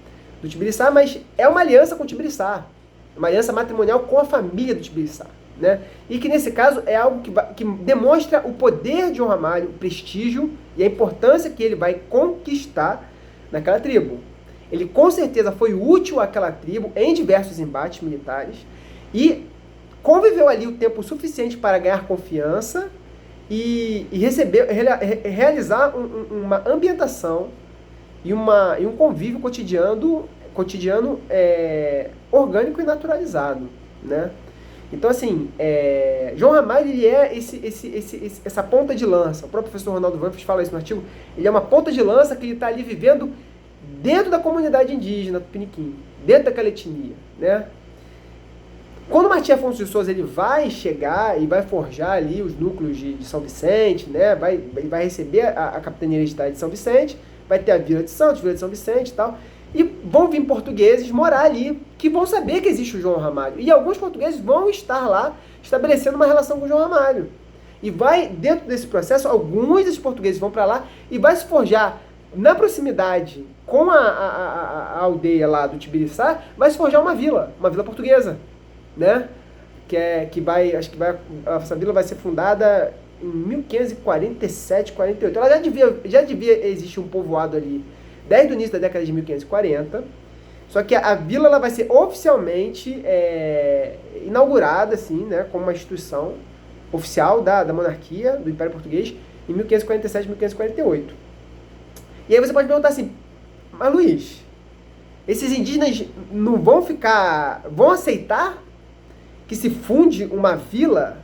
do Tibiriçá, mas é uma aliança com o Tibiriçá, uma aliança matrimonial com a família do Tibiriçá, né? E que nesse caso é algo que demonstra o poder de João Ramalho, o prestígio e a importância que ele vai conquistar naquela tribo. Ele com certeza foi útil àquela tribo em diversos embates militares e conviveu ali o tempo suficiente para ganhar confiança e realizar uma ambientação e um convívio cotidiano orgânico e naturalizado, né? Então, assim, João Ramalho, ele é essa ponta de lança. O próprio professor Ronaldo Vanfas fala isso no artigo. Ele é uma ponta de lança que ele está ali vivendo dentro da comunidade indígena tupiniquim, dentro daquela etnia, né? Quando Martim Afonso de Souza ele vai chegar e vai forjar ali os núcleos de São Vicente, né? Ele vai receber a capitania hereditária de São Vicente, vai ter a Vila de Santos, Vila de São Vicente e tal, e vão vir portugueses morar ali, que vão saber que existe o João Ramalho. E alguns portugueses vão estar lá, estabelecendo uma relação com o João Ramalho. E vai, dentro desse processo, alguns desses portugueses vão para lá e vai se forjar na proximidade com a aldeia lá do Tibiriçá, vai se forjar uma vila portuguesa, né? Essa vila vai ser fundada em 1547, 48. Ela já devia existir um povoado ali desde o início da década de 1540. Só que a vila ela vai ser oficialmente inaugurada, assim, né, como uma instituição oficial da monarquia, do Império Português, em 1547, 1548. E aí você pode perguntar assim, mas Luiz, esses indígenas não vão aceitar que se funde uma vila?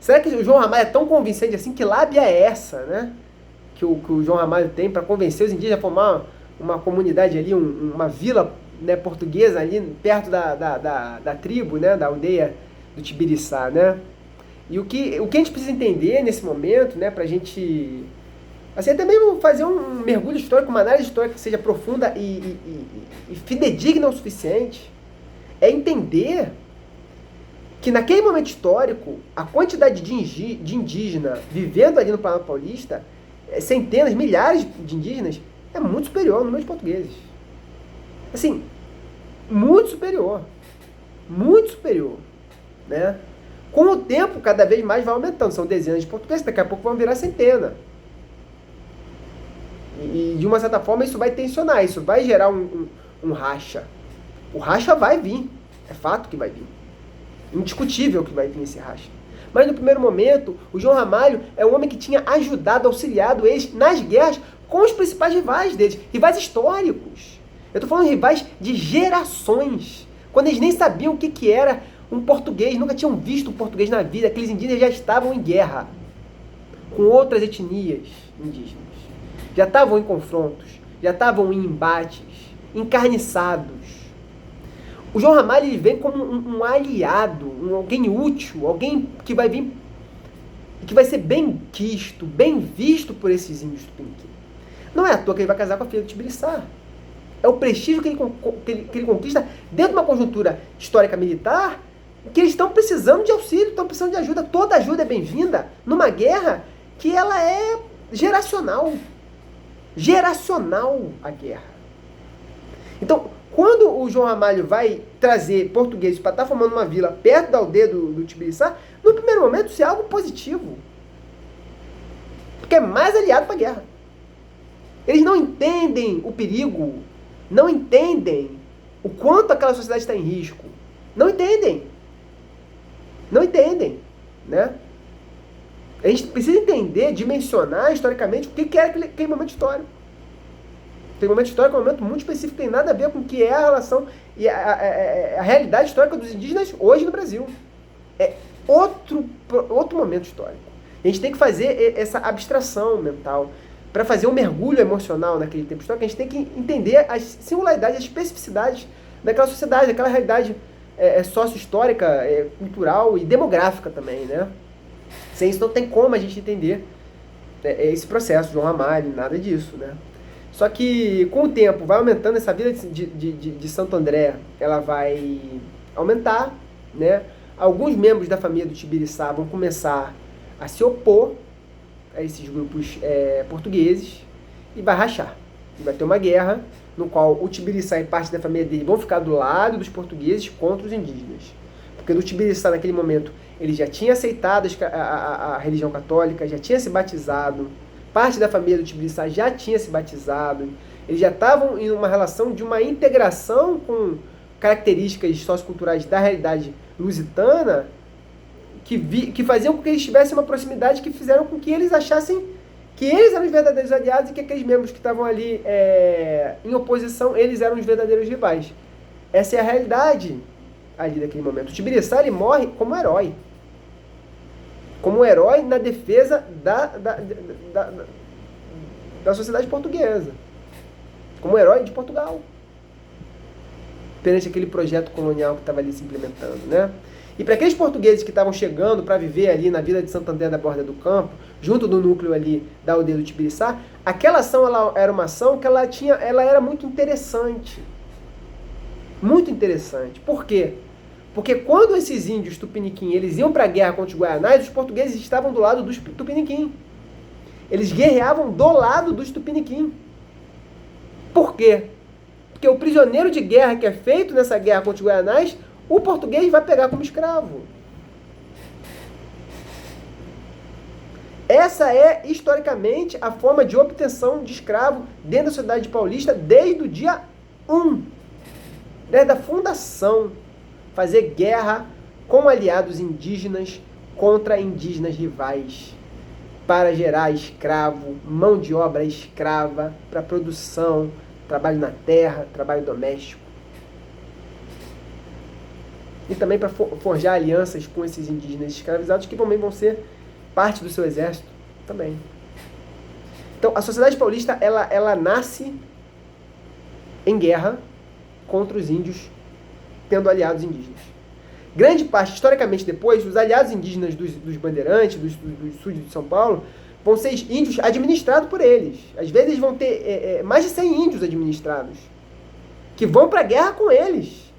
Será que o João Ramalho é tão convincente assim? Que lábia é essa, né? Que o João Ramalho tem para convencer os indígenas a formar uma comunidade ali, uma vila, né, portuguesa ali perto da tribo, né, da aldeia do Tibiriçá, né? E o que a gente precisa entender nesse momento, né, pra gente, Assim, até mesmo fazer um mergulho histórico, uma análise histórica que seja profunda e fidedigna o suficiente, é entender que naquele momento histórico, a quantidade de indígena vivendo ali no Planalto Paulista, centenas, milhares de indígenas, é muito superior ao número de portugueses. Assim, muito superior. Muito superior. Né? Com o tempo, cada vez mais vai aumentando. São dezenas de portugueses, daqui a pouco vão virar centena. E de uma certa forma isso vai tensionar, isso vai gerar um racha. O racha vai vir, é fato que vai vir. Indiscutível que vai vir esse racha. Mas no primeiro momento, o João Ramalho é um homem que tinha ajudado, auxiliado eles nas guerras com os principais rivais deles, rivais históricos. Eu estou falando de rivais de gerações, quando eles nem sabiam o que era um português, nunca tinham visto um português na vida, aqueles indígenas já estavam em guerra com outras etnias indígenas. Já estavam em confrontos, já estavam em embates, encarniçados. O João Ramalho ele vem como um aliado, alguém útil, alguém que vai vir, que vai ser bem quisto, bem visto por esses índios tupiniquim. Não é à toa que ele vai casar com a filha do Tibiriçá. É o prestígio que ele conquista dentro de uma conjuntura histórica militar que eles estão precisando de auxílio, estão precisando de ajuda. Toda ajuda é bem-vinda numa guerra que ela é geracional. Geracional a guerra. Então, quando o João Ramalho vai trazer portugueses para estar formando uma vila perto da aldeia do Tibiriçá, no primeiro momento isso é algo positivo. Porque é mais aliado para a guerra. Eles não entendem o perigo, não entendem o quanto aquela sociedade está em risco. Não entendem. Não entendem. Né? A gente precisa entender, dimensionar historicamente o que é aquele momento histórico. Aquele momento histórico é um momento muito específico, tem nada a ver com o que é a relação e a realidade histórica dos indígenas hoje no Brasil. É outro momento histórico. A gente tem que fazer essa abstração mental. Para fazer um mergulho emocional naquele tempo histórico, a gente tem que entender as singularidades, as especificidades daquela sociedade, daquela realidade sócio-histórica, cultural e demográfica também, né? Sem isso não tem como a gente entender esse processo, João Ramalho, nada disso, né? Só que com o tempo vai aumentando, essa vila de Santo André, ela vai aumentar, né? Alguns membros da família do Tibiriçá vão começar a se opor a esses grupos portugueses e vai rachar. E vai ter uma guerra no qual o Tibiriçá e parte da família dele vão ficar do lado dos portugueses contra os indígenas. Porque no Tibiriçá, naquele momento, ele já tinha aceitado a religião católica, já tinha se batizado, parte da família do Tibiriçá já tinha se batizado, eles já estavam em uma relação de uma integração com características socioculturais da realidade lusitana que faziam com que eles tivessem uma proximidade que fizeram com que eles achassem que eles eram os verdadeiros aliados e que aqueles membros que estavam ali em oposição, eles eram os verdadeiros rivais. Essa é a realidade ali daquele momento. O Tibiriçá ele morre como herói. Como herói na defesa da sociedade portuguesa. Como herói de Portugal. Perante aquele projeto colonial que estava ali se implementando, né? E para aqueles portugueses que estavam chegando para viver ali na vila de Santo André da Borda do Campo, junto do núcleo ali da aldeia do Tibiriçá, aquela ação ela era uma ação que ela era muito interessante. Muito interessante. Por quê? Porque quando esses índios tupiniquim eles iam para a guerra contra os guaianás, os portugueses estavam do lado dos tupiniquim. Eles guerreavam do lado dos tupiniquim. Por quê? Porque o prisioneiro de guerra que é feito nessa guerra contra os guaianás, o português vai pegar como escravo. Essa é, historicamente, a forma de obtenção de escravo dentro da sociedade paulista desde o dia 1. Desde a fundação. Fazer guerra com aliados indígenas contra indígenas rivais. Para gerar escravo, mão de obra escrava, para produção, trabalho na terra, trabalho doméstico. E também para forjar alianças com esses indígenas escravizados que também vão ser parte do seu exército também. Então, a sociedade paulista, ela nasce em guerra contra os índios, tendo aliados indígenas. Grande parte, historicamente depois, os aliados indígenas dos bandeirantes, dos súditos de São Paulo, vão ser índios administrados por eles. Às vezes vão ter mais de 100 índios administrados, que vão para a guerra com eles,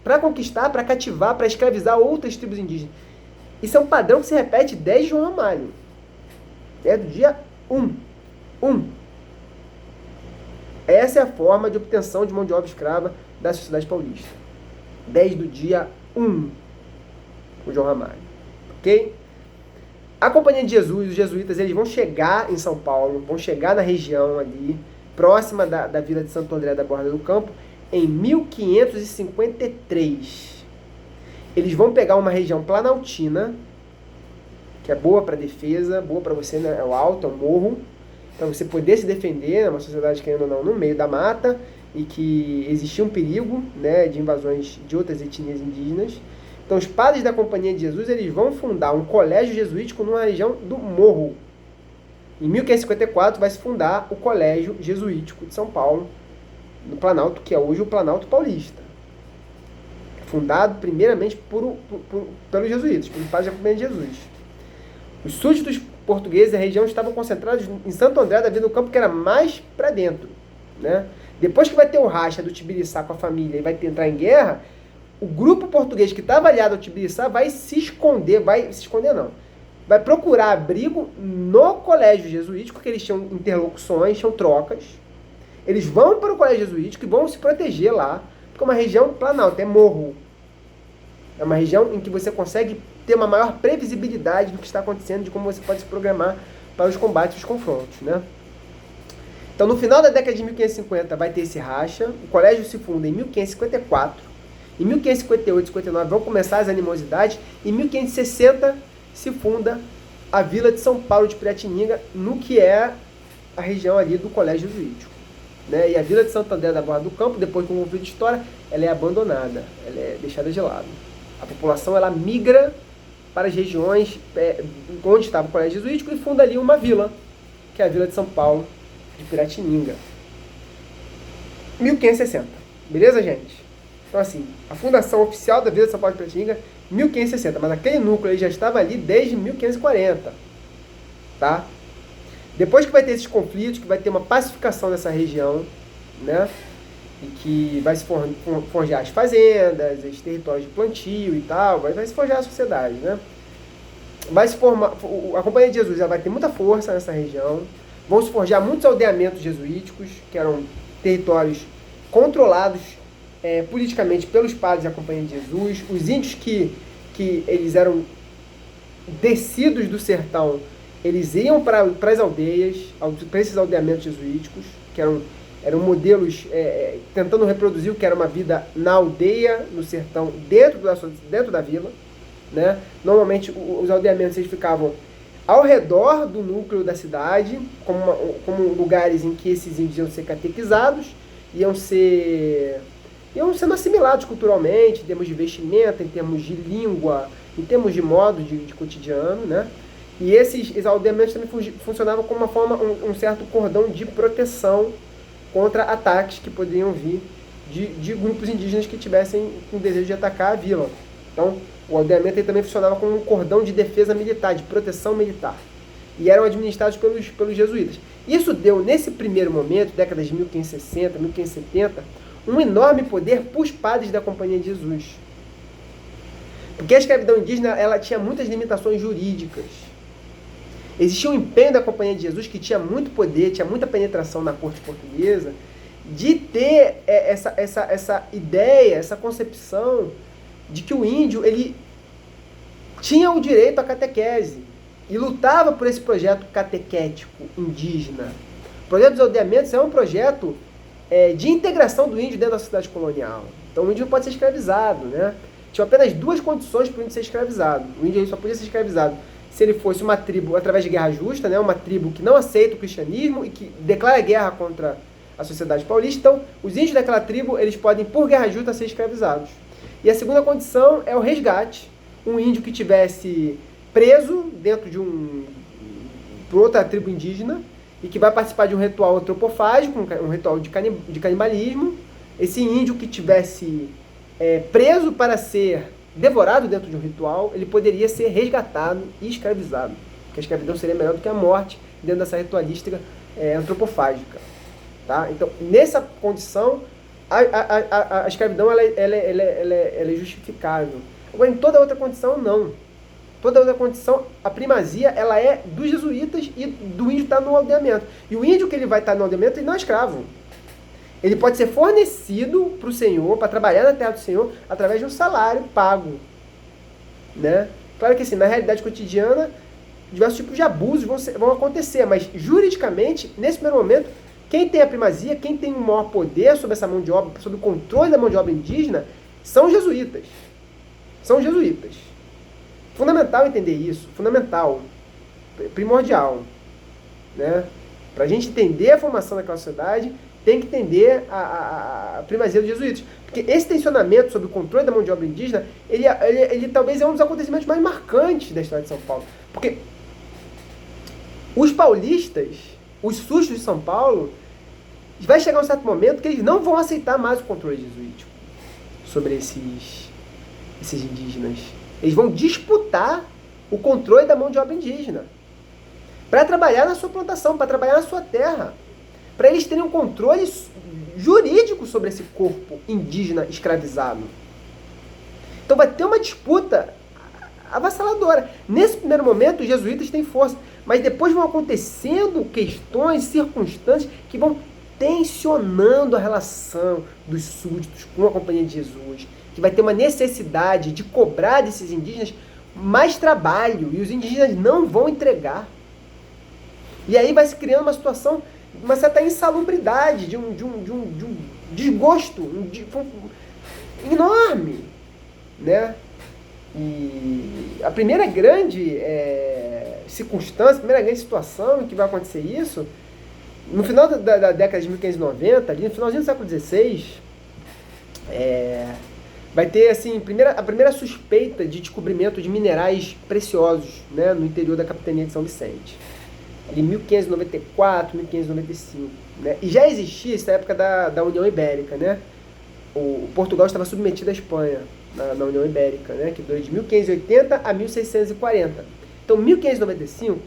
para conquistar, para cativar, para escravizar outras tribos indígenas. Isso é um padrão que se repete desde João Ramalho. É do dia 1. Essa é a forma de obtenção de mão de obra escrava da sociedade paulista. Desde o dia 1, o João Ramalho. Ok? A Companhia de Jesus, os jesuítas, eles vão chegar em São Paulo, vão chegar na região ali, próxima da vila de Santo André da Borda do Campo, em 1553. Eles vão pegar uma região planaltina, que é boa para defesa, boa para você, né? É o alto, é o morro, para você poder se defender, uma sociedade, querendo ou não, no meio da mata, e que existia um perigo, né, de invasões de outras etnias indígenas. Então os padres da Companhia de Jesus, eles vão fundar um colégio jesuítico numa região do morro. Em 1554 vai se fundar o Colégio Jesuítico de São Paulo, no Planalto, que é hoje o Planalto Paulista. Fundado primeiramente pelos jesuítas, pelos padres da Companhia de Jesus. Os súditos portugueses da região estavam concentrados em Santo André da Vila do Campo, que era mais para dentro, né? Depois que vai ter o racha do Tibiriçá com a família e vai entrar em guerra, o grupo português que estava aliado ao Tibiriçá vai procurar abrigo no colégio jesuítico, que eles tinham interlocuções, tinham trocas. Eles vão para o colégio jesuítico e vão se proteger lá, porque é uma região planalto, é morro. É uma região em que você consegue ter uma maior previsibilidade do que está acontecendo, de como você pode se programar para os combates e os confrontos, né? Então, no final da década de 1550 vai ter esse racha, o colégio se funda em 1554, em 1558 e 59 vão começar as animosidades, em 1560 se funda a vila de São Paulo de Piratininga, no que é a região ali do colégio jesuítico, né? E a vila de Santo André da Borda do Campo, depois com o conflito de história, ela é abandonada, ela é deixada de lado. A população, ela migra para as regiões onde estava o colégio jesuítico e funda ali uma vila, que é a vila de São Paulo de Piratininga. 1560. Beleza, gente? Então, assim, a fundação oficial da vila de São Paulo de Piratininga, 1560. Mas aquele núcleo aí já estava ali desde 1540. Tá? Depois que vai ter esses conflitos, que vai ter uma pacificação dessa região, né? E que vai se forjar as fazendas, os territórios de plantio e tal, vai se forjar a sociedade, né? Vai se formar, a Companhia de Jesus, ela vai ter muita força nessa região, vão se forjar muitos aldeamentos jesuíticos, que eram territórios controlados politicamente pelos padres da Companhia de Jesus. Os índios que eles eram descidos do sertão, eles iam para as aldeias, para esses aldeamentos jesuíticos, que eram modelos tentando reproduzir o que era uma vida na aldeia, no sertão, dentro da vila, né? Normalmente os aldeamentos eles ficavam ao redor do núcleo da cidade, como lugares em que esses índios iam ser catequizados, iam sendo assimilados culturalmente, em termos de vestimenta, em termos de língua, em termos de modo de cotidiano, né? E esses aldeamentos também funcionavam como um certo cordão de proteção contra ataques que poderiam vir de grupos indígenas que tivessem o desejo de atacar a vila. Então, o aldeamento também funcionava como um cordão de defesa militar, de proteção militar. E eram administrados pelos jesuítas. Isso deu, nesse primeiro momento, décadas de 1560, 1570, um enorme poder para os padres da Companhia de Jesus. Porque a escravidão indígena ela tinha muitas limitações jurídicas. Existia um empenho da Companhia de Jesus, que tinha muito poder, tinha muita penetração na corte portuguesa, de ter essa ideia, essa concepção de que o índio ele tinha o direito à catequese e lutava por esse projeto catequético indígena. O projeto dos aldeamentos é um projeto de integração do índio dentro da sociedade colonial. Então o índio não pode ser escravizado, né? Tinha apenas duas condições para o índio ser escravizado. O índio só podia ser escravizado se ele fosse uma tribo através de guerra justa, né? Uma tribo que não aceita o cristianismo e que declara guerra contra a sociedade paulista. Então, os índios daquela tribo, eles podem, por guerra justa, ser escravizados. E a segunda condição é o resgate. Um índio que tivesse preso dentro por outra tribo indígena e que vai participar de um ritual antropofágico, um ritual de canibalismo. Esse índio que tivesse preso para ser devorado dentro de um ritual, ele poderia ser resgatado e escravizado. que a escravidão seria melhor do que a morte dentro dessa ritualística antropofágica. Tá? Então, nessa condição, a escravidão ela é justificável. Agora, em toda outra condição, não. Toda outra condição, a primazia ela é dos jesuítas e do índio estar no aldeamento. E o índio que ele vai estar no aldeamento, ele não é escravo. Ele pode ser fornecido para o Senhor, para trabalhar na terra do Senhor, através de um salário pago. Né? Claro que assim, na realidade cotidiana, diversos tipos de abusos vão acontecer, mas juridicamente, nesse primeiro momento, quem tem a primazia, quem tem o maior poder sobre essa mão de obra, sobre o controle da mão de obra indígena, são os jesuítas. São os jesuítas. Fundamental entender isso, fundamental, primordial. Né? Para a gente entender a formação daquela sociedade, tem que entender a primazia dos jesuítas. Porque esse tensionamento sobre o controle da mão de obra indígena, ele talvez é um dos acontecimentos mais marcantes da história de São Paulo. Porque os paulistas, os sujos de São Paulo, vai chegar um certo momento que eles não vão aceitar mais o controle jesuítico sobre esses indígenas. Eles vão disputar o controle da mão de obra indígena para trabalhar na sua plantação, para trabalhar na sua terra, para eles terem um controle jurídico sobre esse corpo indígena escravizado. Então vai ter uma disputa avassaladora. Nesse primeiro momento, os jesuítas têm força, mas depois vão acontecendo questões, circunstâncias que vão tensionando a relação dos súditos com a Companhia de Jesus, que vai ter uma necessidade de cobrar desses indígenas mais trabalho, e os indígenas não vão entregar. E aí vai se criando uma situação, uma certa insalubridade, de um desgosto enorme, né? E a primeira grande circunstância, a primeira grande situação em que vai acontecer isso, no final da década de 1590, ali no finalzinho do século XVI, vai ter assim, a primeira suspeita de descobrimento de minerais preciosos, né, no interior da capitania de São Vicente. Ali 1594, 1595. Né? E já existia essa época da União Ibérica. Né? O Portugal estava submetido à Espanha na União Ibérica, né? Que durou de 1580 a 1640. Então, 1595,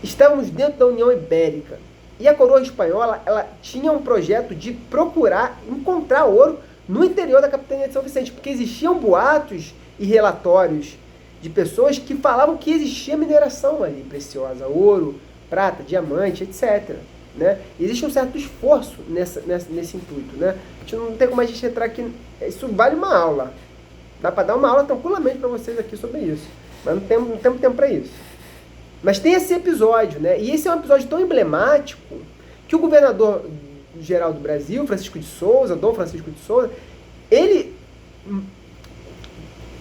estávamos dentro da União Ibérica. E a coroa espanhola ela tinha um projeto de procurar encontrar ouro no interior da capitania de São Vicente, porque existiam boatos e relatórios de pessoas que falavam que existia mineração ali preciosa, ouro, prata, diamante, etc. Né? Existe um certo esforço nesse intuito. Né? A gente não tem como a gente entrar aqui, isso vale uma aula. Dá para dar uma aula tranquilamente para vocês aqui sobre isso, mas não temos tempo para isso. Mas tem esse episódio, né? E esse é um episódio tão emblemático que o governador-geral do Brasil, Dom Francisco de Souza,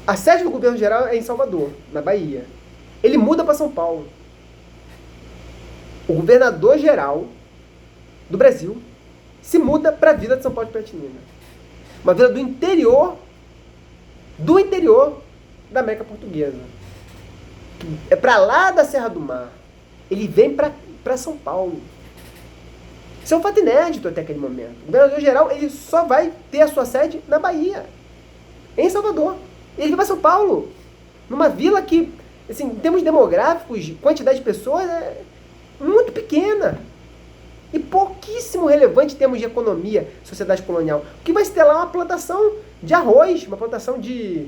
a sede do governo geral é em Salvador, na Bahia. Ele muda para São Paulo. O governador-geral do Brasil se muda para a vila de São Paulo de Piratininga. Uma vila do interior da América Portuguesa. É para lá da Serra do Mar. Ele vem para São Paulo. Isso é um fato inédito até aquele momento. O governador-geral ele só vai ter a sua sede na Bahia, em Salvador. Ele vem para São Paulo, numa vila que, assim, em termos demográficos, quantidade de pessoas é muito pequena e pouquíssimo relevante em termos de economia, sociedade colonial. O que vai se ter lá é uma plantação de arroz, uma plantação de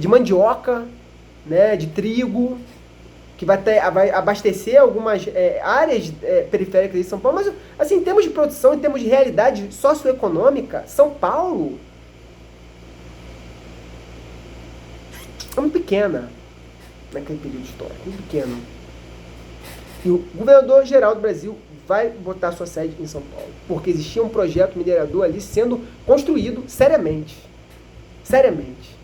mandioca, né, de trigo, que vai abastecer algumas áreas periféricas de São Paulo. Mas, assim, em termos de produção, em termos de realidade socioeconômica, São Paulo é muito pequena naquele período histórico, muito pequeno. E o governador-geral do Brasil vai botar sua sede em São Paulo, porque existia um projeto minerador ali sendo construído seriamente. Seriamente.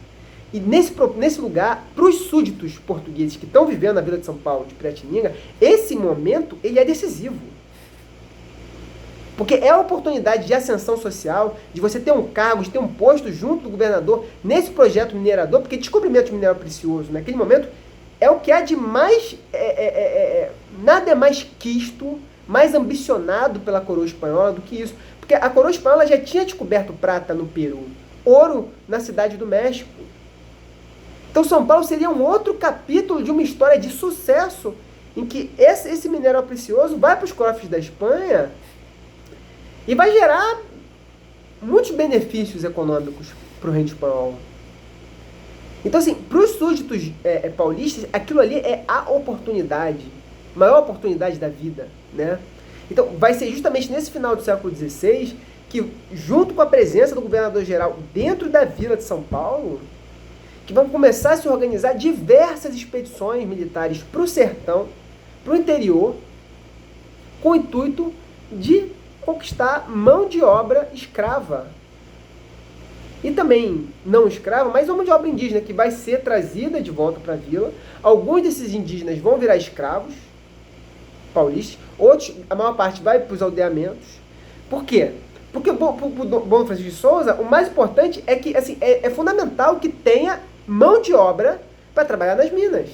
E nesse lugar, para os súditos portugueses que estão vivendo na Vila de São Paulo, de Piratininga, esse momento ele é decisivo. Porque é a oportunidade de ascensão social, de você ter um cargo, de ter um posto junto do governador nesse projeto minerador, porque descobrimento de minério precioso naquele momento é o que há de mais... nada é mais quisto, mais ambicionado pela coroa espanhola do que isso. Porque a coroa espanhola já tinha descoberto prata no Peru, ouro na cidade do México. Então São Paulo seria um outro capítulo de uma história de sucesso, em que esse mineral precioso vai para os cofres da Espanha e vai gerar muitos benefícios econômicos para o reino espanhol. Então, assim, para os súditos paulistas, aquilo ali é a oportunidade, maior oportunidade da vida, né? Então, vai ser justamente nesse final do século XVI que, junto com a presença do governador-geral dentro da vila de São Paulo, que vão começar a se organizar diversas expedições militares para o sertão, para o interior, com o intuito de conquistar mão de obra escrava. E também não escrava, mas uma mão de obra indígena que vai ser trazida de volta para a vila. Alguns desses indígenas vão virar escravos paulistas, outros, a maior parte vai para os aldeamentos. Por quê? Porque para o Dom Francisco de Souza, o mais importante é que assim, é fundamental que tenha mão de obra para trabalhar nas minas.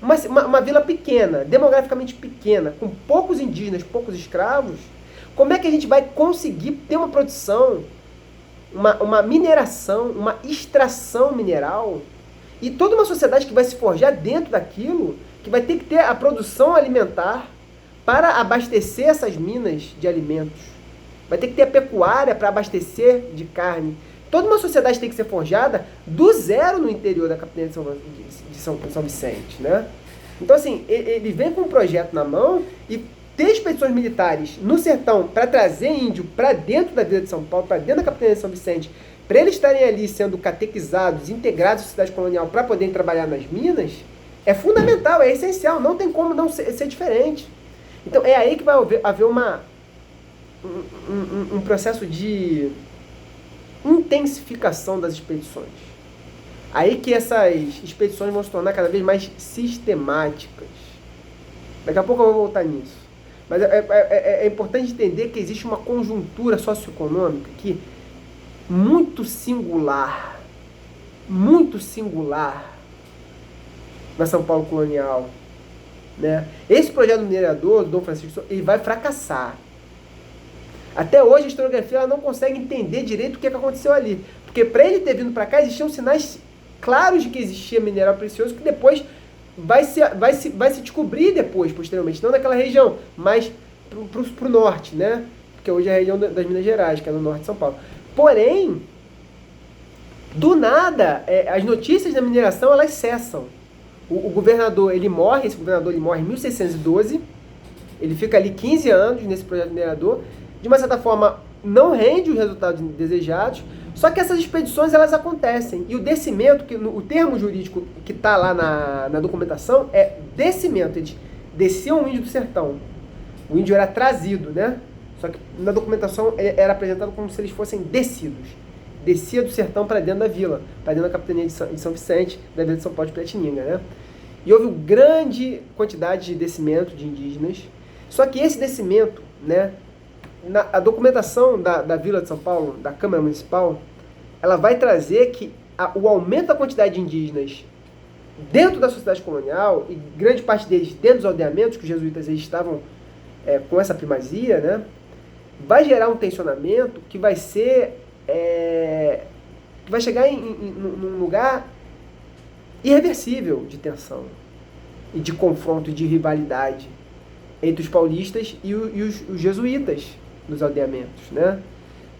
Uma vila pequena, demograficamente pequena, com poucos indígenas, poucos escravos, como é que a gente vai conseguir ter uma produção, uma mineração, uma extração mineral, e toda uma sociedade que vai se forjar dentro daquilo, que vai ter que ter a produção alimentar para abastecer essas minas de alimentos. Vai ter que ter a pecuária para abastecer de carne. Toda uma sociedade tem que ser forjada do zero no interior da capitania de São Vicente, né? Então, assim, ele vem com um projeto na mão e ter expedições militares no sertão para trazer índio para dentro da vila de São Paulo, para dentro da capitania de São Vicente, para eles estarem ali sendo catequizados, integrados à cidade colonial para poderem trabalhar nas minas, é fundamental, é essencial, não tem como não ser diferente. Então, é aí que vai haver um processo de intensificação das expedições. Aí que essas expedições vão se tornar cada vez mais sistemáticas. Daqui a pouco eu vou voltar nisso. Mas é importante entender que existe uma conjuntura socioeconômica que muito singular na São Paulo colonial, né? Esse projeto do minerador, do Dom Francisco, ele vai fracassar. Até hoje a historiografia ela não consegue entender direito o que aconteceu ali. Porque para ele ter vindo para cá, existiam sinais claros de que existia mineral precioso, que depois vai se descobrir depois, posteriormente, não naquela região, mas para o norte, né? Porque hoje é a região das Minas Gerais, que é no norte de São Paulo. Porém, do nada, as notícias da mineração, elas cessam. O governador, esse governador ele morre em 1612, ele fica ali 15 anos nesse projeto minerador, de uma certa forma não rende os resultados desejados, só que essas expedições elas acontecem, e o descimento, o termo jurídico que está lá na documentação é descimento, eles desciam o índio do sertão, o índio era trazido, né? Só que na documentação era apresentado como se eles fossem descidos, descia do sertão para dentro da vila, para dentro da capitania de São Vicente, da vila de São Paulo de Piratininga, né? E houve uma grande quantidade de descimento de indígenas, só que esse descimento, né, a documentação da Vila de São Paulo, da Câmara Municipal, ela vai trazer que o aumento da quantidade de indígenas dentro da sociedade colonial, e grande parte deles dentro dos aldeamentos, que os jesuítas eles estavam com essa primazia, né, vai gerar um tensionamento que vai ser... que vai chegar num lugar irreversível de tensão, e de confronto, e de rivalidade entre os paulistas e os jesuítas dos aldeamentos, né?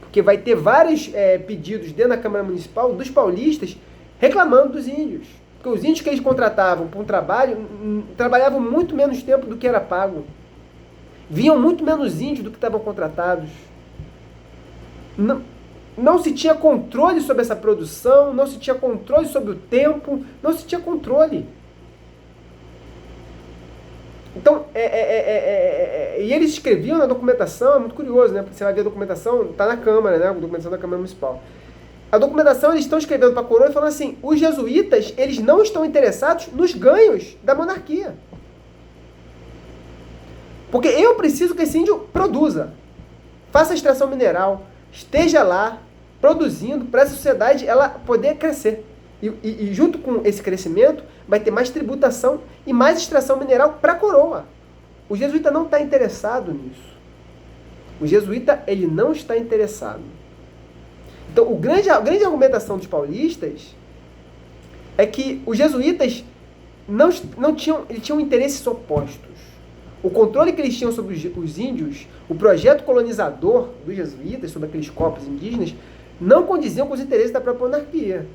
Porque vai ter vários pedidos dentro da Câmara Municipal dos paulistas reclamando dos índios. Porque os índios que eles contratavam para um trabalho, trabalhavam muito menos tempo do que era pago. Viam muito menos índios do que estavam contratados. Não se tinha controle sobre essa produção, não se tinha controle sobre o tempo, não se tinha controle. Então, e eles escreviam na documentação, é muito curioso, né? Porque você vai ver a documentação, está na Câmara, né? A documentação da Câmara Municipal. A documentação, eles estão escrevendo para a coroa e falando assim, os jesuítas, eles não estão interessados nos ganhos da monarquia. Porque eu preciso que esse índio produza, faça extração mineral, esteja lá, produzindo, para essa sociedade ela poder crescer. E junto com esse crescimento, vai ter mais tributação e mais extração mineral para a coroa. O jesuíta não está interessado nisso. O jesuíta, ele não está interessado. Então, a grande argumentação dos paulistas é que os jesuítas não tinham interesses opostos. O controle que eles tinham sobre os índios, o projeto colonizador dos jesuítas sobre aqueles corpos indígenas, não condiziam com os interesses da própria monarquia.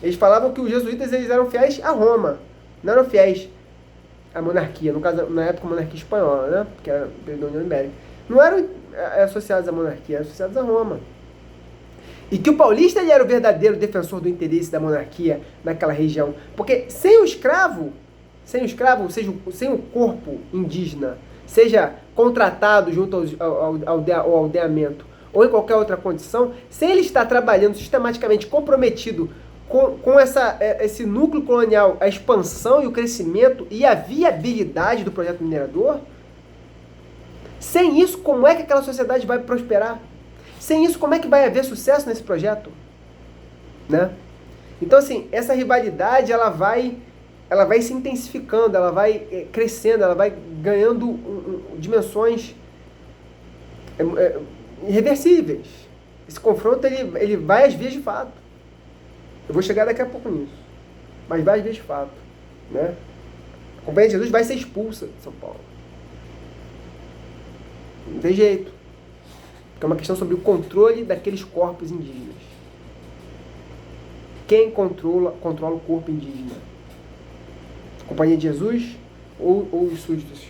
Eles falavam que os jesuítas eles eram fiéis a Roma, não eram fiéis à monarquia, no caso, na época, a monarquia espanhola, né? Que era o período da União Ibérica. Não eram associados à monarquia, eram associados a Roma. E que o paulista ele era o verdadeiro defensor do interesse da monarquia naquela região. Porque sem o escravo, ou seja, sem o corpo indígena, seja contratado junto ao aldeamento ou em qualquer outra condição, sem ele estar trabalhando sistematicamente comprometido com esse núcleo colonial, a expansão e o crescimento e a viabilidade do projeto minerador, sem isso, como é que aquela sociedade vai prosperar? Sem isso, como é que vai haver sucesso nesse projeto? Né? Então, assim, essa rivalidade, ela vai se intensificando, ela vai crescendo, ela vai ganhando dimensões irreversíveis. Esse confronto, ele vai às vias de fato. Eu vou chegar daqui a pouco nisso. Mas vai às vias de fato. Né? A Companhia de Jesus vai ser expulsa de São Paulo. Não tem jeito. Porque é uma questão sobre o controle daqueles corpos indígenas. Quem controla o corpo indígena? A Companhia de Jesus ou os súditos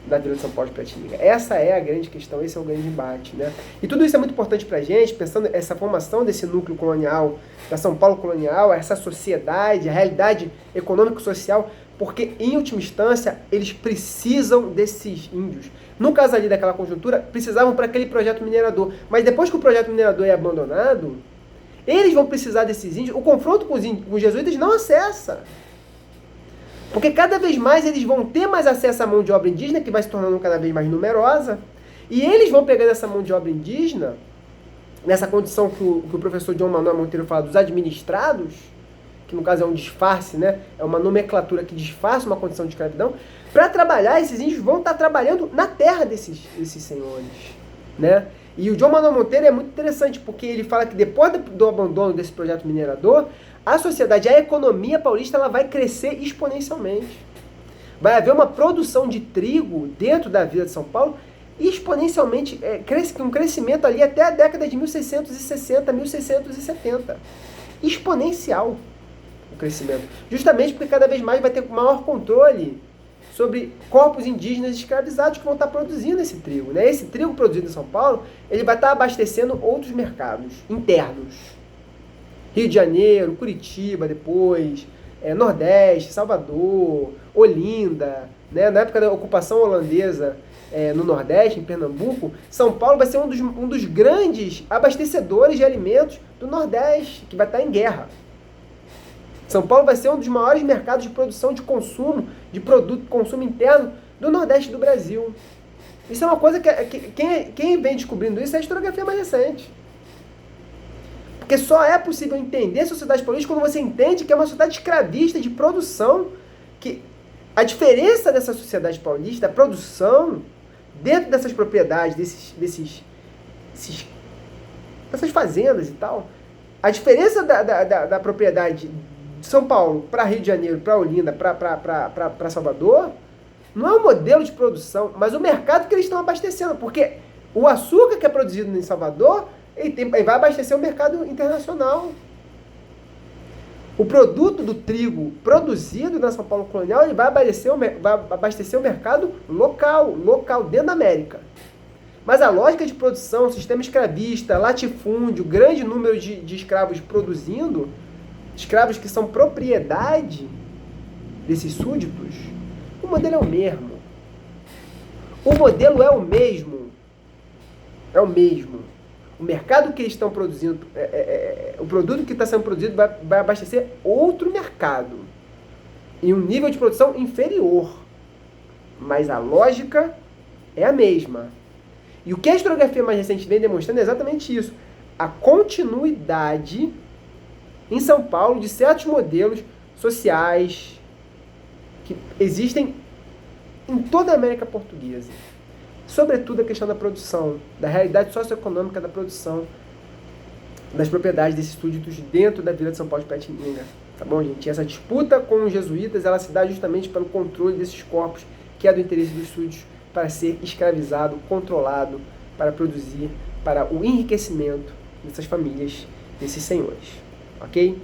da Vila de São Paulo de Piratininga? Essa é a grande questão, esse é o grande embate. Né? E tudo isso é muito importante para a gente, pensando essa formação desse núcleo colonial, da São Paulo colonial, essa sociedade, a realidade econômico-social, porque, em última instância, eles precisam desses índios. No caso ali daquela conjuntura, precisavam para aquele projeto minerador. Mas depois que o projeto minerador é abandonado, eles vão precisar desses índios. O confronto com os jesuítas não acessa. Porque cada vez mais eles vão ter mais acesso à mão de obra indígena, que vai se tornando cada vez mais numerosa. E eles vão pegando essa mão de obra indígena, nessa condição que o professor João Manuel Monteiro fala dos administrados, que no caso é um disfarce, né? É uma nomenclatura que disfarça uma condição de escravidão. Para trabalhar, esses índios vão estar trabalhando na terra desses senhores, né? E o João Manuel Monteiro é muito interessante, porque ele fala que depois do abandono desse projeto minerador, a sociedade, a economia paulista, ela vai crescer exponencialmente. Vai haver uma produção de trigo dentro da Vila de São Paulo exponencialmente, um crescimento ali até a década de 1660, 1670. Exponencial o crescimento. Justamente porque cada vez mais vai ter maior controle sobre corpos indígenas escravizados que vão estar produzindo esse trigo. Né? Esse trigo produzido em São Paulo, ele vai estar abastecendo outros mercados internos. Rio de Janeiro, Curitiba depois, Nordeste, Salvador, Olinda. Né? Na época da ocupação holandesa no Nordeste, em Pernambuco, São Paulo vai ser um dos grandes abastecedores de alimentos do Nordeste, que vai estar em guerra. São Paulo vai ser um dos maiores mercados de produção de consumo, de produto, consumo interno do Nordeste do Brasil. Isso é uma coisa que quem vem descobrindo isso é a historiografia mais recente. Porque só é possível entender a sociedade paulista quando você entende que é uma sociedade escravista de produção, que a diferença dessa sociedade paulista, a produção, dentro dessas propriedades, dessas fazendas e tal, a diferença da propriedade de São Paulo para Rio de Janeiro, para Olinda, para Salvador, não é um modelo de produção, mas o mercado que eles estão abastecendo. Porque o açúcar que é produzido em Salvador, ele vai abastecer o mercado internacional. O produto do trigo produzido na São Paulo colonial, ele vai abastecer o mercado local, dentro da América. Mas a lógica de produção, sistema escravista, latifúndio, grande número de escravos produzindo, escravos que são propriedade desses súditos, o modelo é o mesmo. O modelo é o mesmo. É o mesmo. O mercado que eles estão produzindo, o produto que está sendo produzido vai abastecer outro mercado. Em um nível de produção inferior. Mas a lógica é a mesma. E o que a historiografia mais recente vem demonstrando é exatamente isso. A continuidade em São Paulo de certos modelos sociais que existem em toda a América Portuguesa. Sobretudo a questão da produção, da realidade socioeconômica da produção das propriedades desses súditos dentro da Vila de São Paulo de Piratininga. Tá bom, gente? E essa disputa com os jesuítas, ela se dá justamente pelo controle desses corpos, que é do interesse dos súditos, para ser escravizado, controlado, para produzir, para o enriquecimento dessas famílias, desses senhores. Ok?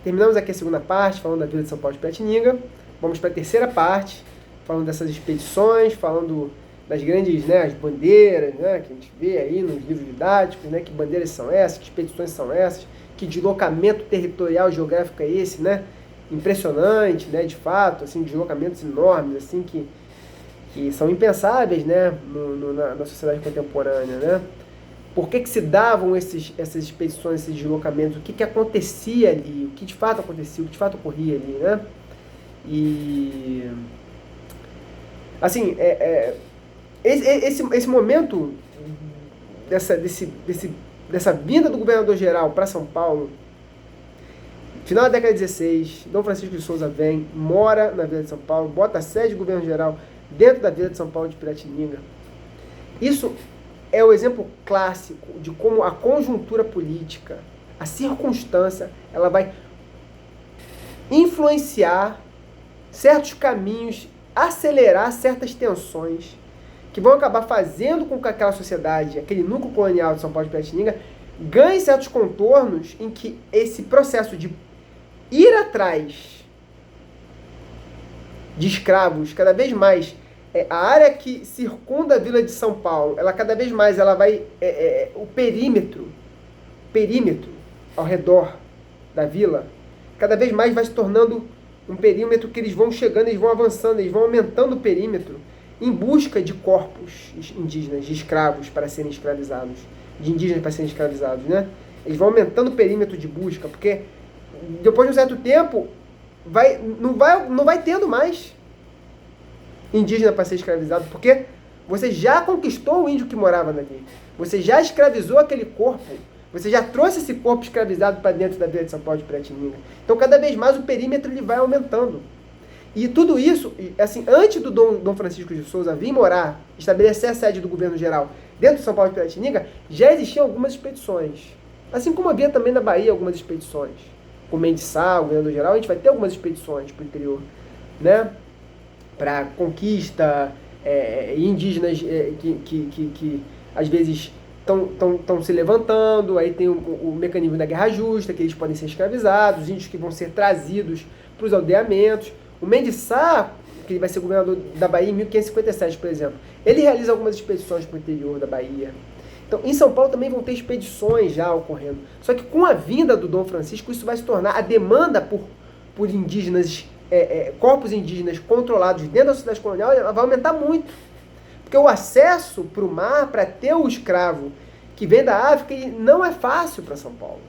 Terminamos aqui a segunda parte, falando da Vila de São Paulo de Piratininga. Vamos para a terceira parte, falando dessas expedições, falando das grandes, né, as bandeiras, né, que a gente vê aí nos livros didáticos, né, que bandeiras são essas, que expedições são essas, que deslocamento territorial e geográfico é esse, né, impressionante, né, de fato, assim, deslocamentos enormes, assim, que são impensáveis, né, na sociedade contemporânea, né. Por que se davam essas expedições, esses deslocamentos, o que acontecia ali, o que de fato acontecia, o que de fato ocorria ali, né. E, assim, esse momento dessa vinda do governador-geral para São Paulo, final da década de 16, Dom Francisco de Souza vem, mora na Vila de São Paulo, bota a sede do governo-geral dentro da Vila de São Paulo de Piratininga. Isso é o exemplo clássico de como a conjuntura política, a circunstância, ela vai influenciar certos caminhos, acelerar certas tensões, que vão acabar fazendo com que aquela sociedade, aquele núcleo colonial de São Paulo de Piratininga, ganhe certos contornos em que esse processo de ir atrás de escravos, cada vez mais, a área que circunda a Vila de São Paulo, ela cada vez mais ela vai, o perímetro ao redor da vila, cada vez mais vai se tornando um perímetro que eles vão chegando, eles vão avançando, eles vão aumentando o perímetro em busca de corpos indígenas, de escravos para serem escravizados, de indígenas para serem escravizados, né? Eles vão aumentando o perímetro de busca, porque depois de um certo tempo, não vai tendo mais indígena para ser escravizado, porque você já conquistou o índio que morava ali, você já escravizou aquele corpo, você já trouxe esse corpo escravizado para dentro da Vila de São Paulo de Piratininga. Então, cada vez mais o perímetro ele vai aumentando. E tudo isso, assim, antes do Dom Francisco de Souza vir morar, estabelecer a sede do governo geral dentro de São Paulo de Piratininga, já existiam algumas expedições. Assim como havia também na Bahia algumas expedições. Com Mendes Sá, o governador geral, a gente vai ter algumas expedições para o interior, né? Para conquista, indígenas que às vezes estão se levantando, aí tem o mecanismo da guerra justa, que eles podem ser escravizados, os índios que vão ser trazidos para os aldeamentos. O Mendes Sá, que ele vai ser governador da Bahia em 1557, por exemplo, ele realiza algumas expedições para o interior da Bahia. Então, em São Paulo também vão ter expedições já ocorrendo. Só que com a vinda do Dom Francisco, isso vai se tornar, a demanda por indígenas, corpos indígenas controlados dentro da sociedade colonial, ela vai aumentar muito. Porque o acesso para o mar, para ter o escravo que vem da África, ele não é fácil para São Paulo.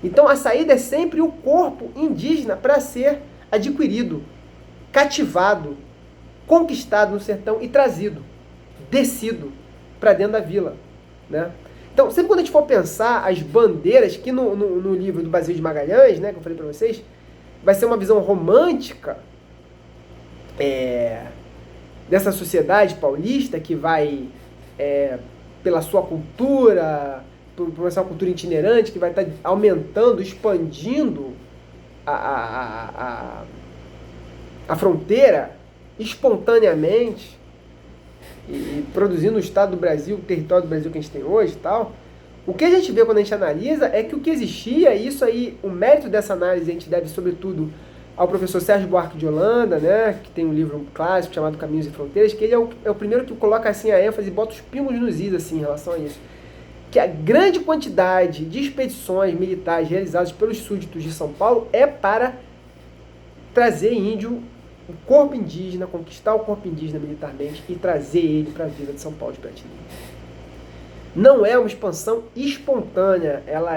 Então, a saída é sempre o corpo indígena para ser adquirido, cativado, conquistado no sertão e trazido, descido para dentro da vila, né? Então, sempre quando a gente for pensar as bandeiras, que no livro do Basil de Magalhães, né, que eu falei para vocês, vai ser uma visão romântica dessa sociedade paulista que vai, pela sua cultura, por essa cultura itinerante, que vai estar aumentando, expandindo a fronteira espontaneamente e produzindo o estado do Brasil, o território do Brasil que a gente tem hoje e tal. O que a gente vê quando a gente analisa é que o que existia, e isso aí, o mérito dessa análise a gente deve sobretudo ao professor Sérgio Buarque de Holanda, né, que tem um livro clássico chamado Caminhos e Fronteiras, que ele é o primeiro que coloca assim a ênfase e bota os pingos nos is assim, em relação a isso. Que a grande quantidade de expedições militares realizadas pelos súditos de São Paulo é para trazer índio, o corpo indígena, conquistar o corpo indígena militarmente e trazer ele para a Vila de São Paulo de Piratininga. Não é uma expansão espontânea, ela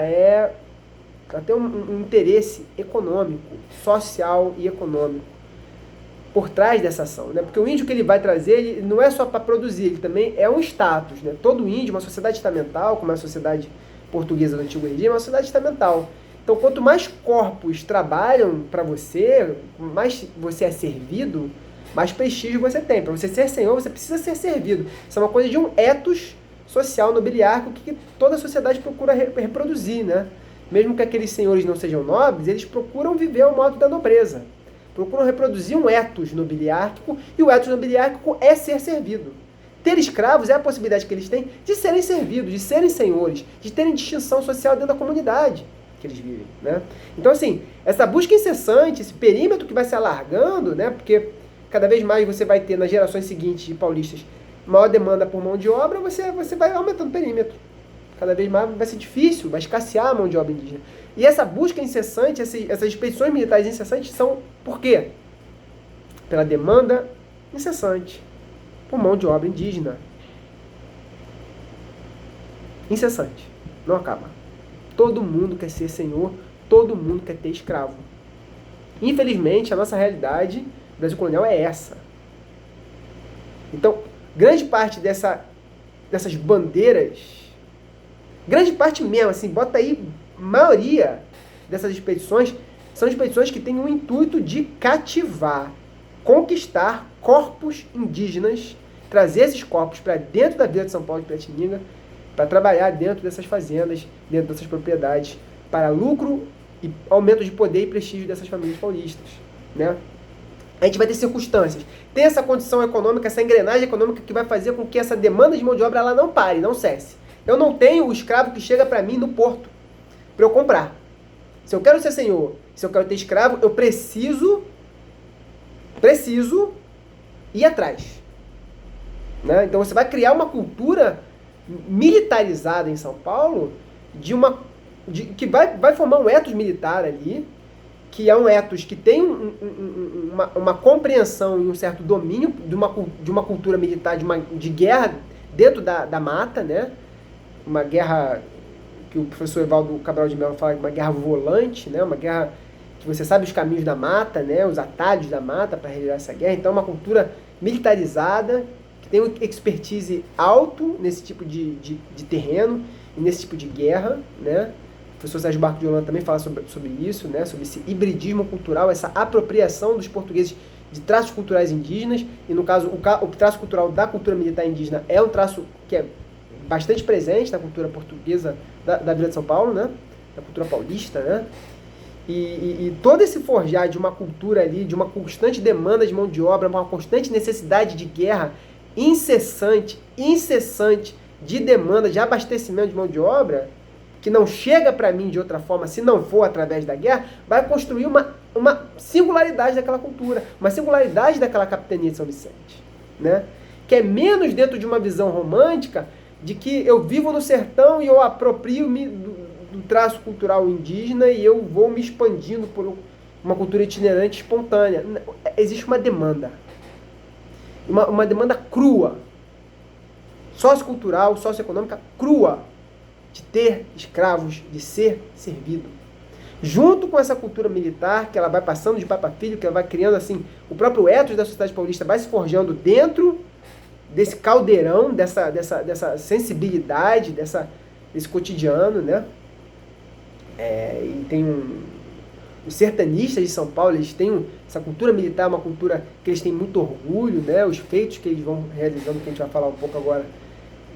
tem um interesse econômico, social e econômico por trás dessa ação, né? Porque o índio que ele vai trazer, ele não é só para produzir, ele também é um status, né? Todo índio, uma sociedade estamental, como é a sociedade portuguesa do Antigo Regime, é uma sociedade estamental. Então, quanto mais corpos trabalham para você, mais você é servido, mais prestígio você tem. Para você ser senhor, você precisa ser servido. Isso é uma coisa de um ethos social nobiliárquico que toda a sociedade procura reproduzir, né? mesmo que aqueles senhores não sejam nobres, eles procuram viver ao modo da nobreza. Procuram reproduzir um ethos nobiliárquico, e o ethos nobiliárquico é ser servido. Ter escravos é a possibilidade que eles têm de serem servidos, de serem senhores, de terem distinção social dentro da comunidade que eles vivem, né? Então, assim, essa busca incessante, esse perímetro que vai se alargando, né? Porque cada vez mais você vai ter nas gerações seguintes de paulistas maior demanda por mão de obra, você vai aumentando o perímetro. Cada vez mais vai ser difícil, vai escassear a mão de obra indígena. E essa busca incessante, essas expedições militares incessantes são por quê? Pela demanda incessante por mão de obra indígena. Incessante. Não acaba. Todo mundo quer ser senhor, todo mundo quer ter escravo. Infelizmente, a nossa realidade do Brasil colonial é essa. Então, grande parte dessas bandeiras, grande parte mesmo, assim, bota aí, maioria dessas expedições, são expedições que têm o intuito de cativar, conquistar corpos indígenas, trazer esses corpos para dentro da Vila de São Paulo de Piratininga, para trabalhar dentro dessas fazendas, dentro dessas propriedades, para lucro e aumento de poder e prestígio dessas famílias paulistas, né? A gente vai ter circunstâncias. Tem essa condição econômica, essa engrenagem econômica que vai fazer com que essa demanda de mão de obra ela não pare, não cesse. Eu não tenho o escravo que chega para mim no porto para eu comprar. Se eu quero ser senhor, se eu quero ter escravo, eu preciso ir atrás. Né? Então você vai criar uma cultura militarizada em São Paulo que vai formar um ethos militar ali, que é um ethos que tem uma compreensão e um certo domínio de uma cultura militar, de guerra dentro da mata, né? Uma guerra que o professor Evaldo Cabral de Mello fala, uma guerra volante, né? Uma guerra que você sabe os caminhos da mata, né? Os atalhos da mata para realizar essa guerra. Então, uma cultura militarizada, que tem um expertise alto nesse tipo de terreno e nesse tipo de guerra, né? O professor Sérgio Barco de Holanda também fala sobre isso, né? Sobre esse hibridismo cultural, essa apropriação dos portugueses de traços culturais indígenas, e no caso, o traço cultural da cultura militar indígena é um traço que é bastante presente na cultura portuguesa da Vila de São Paulo, né? Da cultura paulista, né? E todo esse forjar de uma cultura ali, de uma constante demanda de mão de obra, uma constante necessidade de guerra incessante de demanda, de abastecimento de mão de obra, que não chega para mim de outra forma, se não for através da guerra, vai construir uma singularidade daquela cultura, uma singularidade daquela capitania de São Vicente, né? Que é menos dentro de uma visão romântica de que eu vivo no sertão e eu aproprio-me do traço cultural indígena e eu vou me expandindo por uma cultura itinerante espontânea. Existe uma demanda. Uma demanda crua, sociocultural, socioeconômica crua, de ter escravos, de ser servido. Junto com essa cultura militar, que ela vai passando de pai para filho, que ela vai criando assim, o próprio ethos da sociedade paulista vai se forjando dentro desse caldeirão, dessa sensibilidade, desse cotidiano, né? E tem os sertanistas de São Paulo, eles têm essa cultura militar, uma cultura que eles têm muito orgulho, né? Os feitos que eles vão realizando, que a gente vai falar um pouco agora,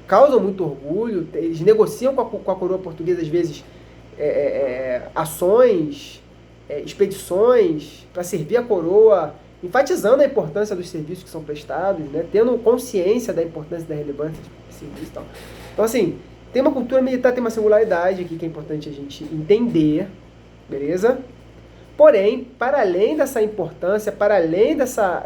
causam muito orgulho. Eles negociam com a coroa portuguesa, às vezes, ações, expedições para servir a coroa, enfatizando a importância dos serviços que são prestados, né? Tendo consciência da importância e da relevância dos serviços e tal. Então, assim, tem uma cultura militar, tem uma singularidade aqui que é importante a gente entender, beleza? Porém, para além dessa importância, para além dessa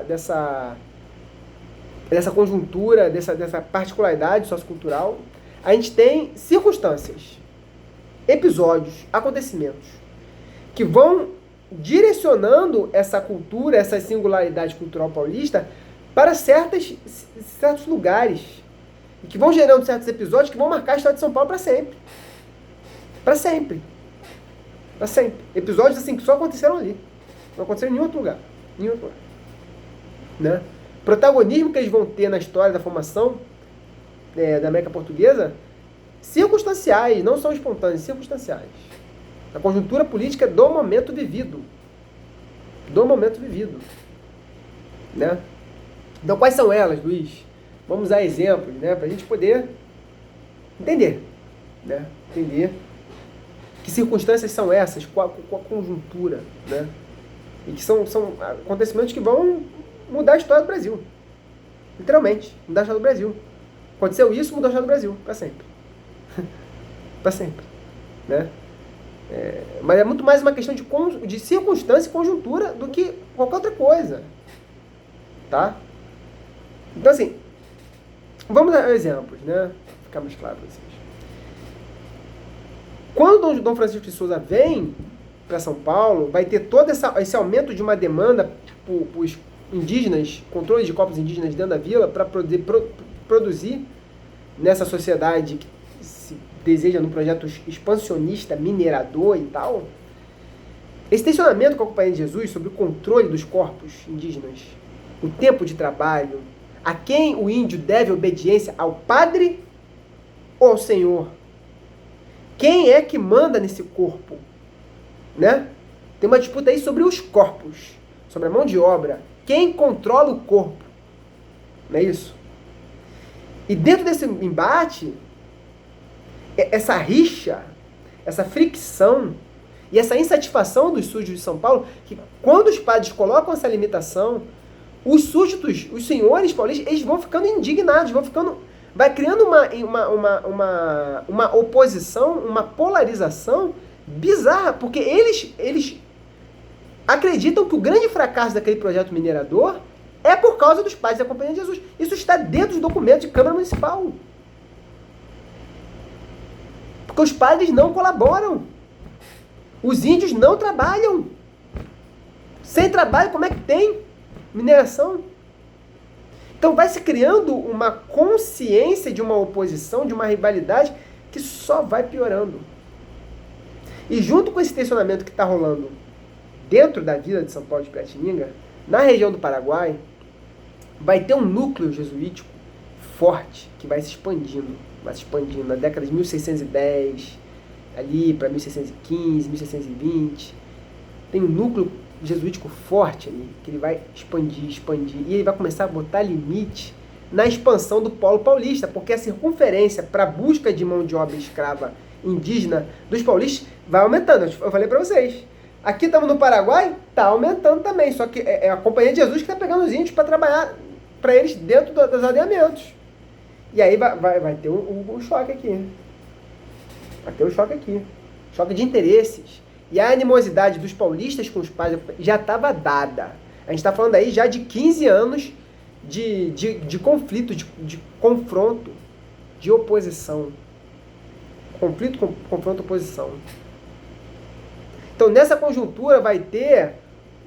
conjuntura, dessa particularidade sociocultural, a gente tem circunstâncias, episódios, acontecimentos que vão direcionando essa cultura, essa singularidade cultural paulista para certos lugares, e que vão gerando certos episódios que vão marcar a história de São Paulo para sempre. Para sempre. Para sempre. Episódios assim que só aconteceram ali. Não aconteceram em nenhum outro lugar. Nenhum outro lugar. Né? Protagonismo que eles vão ter na história da formação da América Portuguesa, circunstanciais, não são espontâneos, circunstanciais. A conjuntura política do momento vivido. Do momento vivido. Né? Então, quais são elas, Luiz? Vamos dar exemplos, né? Para a gente poder entender. Né? Entender que Que circunstâncias são essas? Qual a conjuntura, né? E que são acontecimentos que vão mudar a história do Brasil. Literalmente, mudar a história do Brasil. Aconteceu isso, mudou a história do Brasil, para sempre. Para sempre, né? Mas é muito mais uma questão de circunstância e conjuntura do que qualquer outra coisa, tá? Então, assim, vamos dar exemplos, né? Pra ficar mais claro para vocês. Quando Dom Francisco de Souza vem para São Paulo, vai ter todo esse aumento de uma demanda por indígenas, controle de corpos indígenas dentro da vila, para poder produzir nessa sociedade que se deseja num projeto expansionista, minerador e tal. Esse tensionamento com a Companhia de Jesus sobre o controle dos corpos indígenas, o tempo de trabalho, a quem o índio deve obediência, ao padre ou ao senhor? Quem é que manda nesse corpo? Né? Tem uma disputa aí sobre os corpos, sobre a mão de obra. Quem controla o corpo? Não é isso? E dentro desse embate, essa rixa, essa fricção e essa insatisfação dos súditos de São Paulo, que quando os padres colocam essa limitação, os súditos, os senhores paulistas, eles vão ficando indignados, vai criando uma oposição, uma polarização bizarra, porque eles acreditam que o grande fracasso daquele projeto minerador é por causa dos padres da Companhia de Jesus. Isso está dentro dos documentos de Câmara Municipal. Porque os padres não colaboram. Os índios não trabalham. Sem trabalho, como é que tem mineração? Então vai se criando uma consciência de uma oposição, de uma rivalidade que só vai piorando. E junto com esse tensionamento que está rolando dentro da vila de São Paulo de Piratininga, na região do Paraguai, vai ter um núcleo jesuítico forte que vai se expandindo na década de 1610, ali para 1615, 1620. Tem um núcleo jesuítico forte ali, que ele vai expandir, e ele vai começar a botar limite na expansão do polo paulista, porque a circunferência para a busca de mão de obra escrava indígena dos paulistas vai aumentando. Eu falei para vocês, aqui estamos no Paraguai, está aumentando também, só que é a Companhia de Jesus que está pegando os índios para trabalhar para eles dentro dos aldeamentos. E aí vai ter um choque aqui. Vai ter um choque aqui. Choque de interesses. E a animosidade dos paulistas com os padres já estava dada. A gente está falando aí já de 15 anos de conflito, de confronto, de oposição. Conflito, confronto, oposição. Então, nessa conjuntura vai ter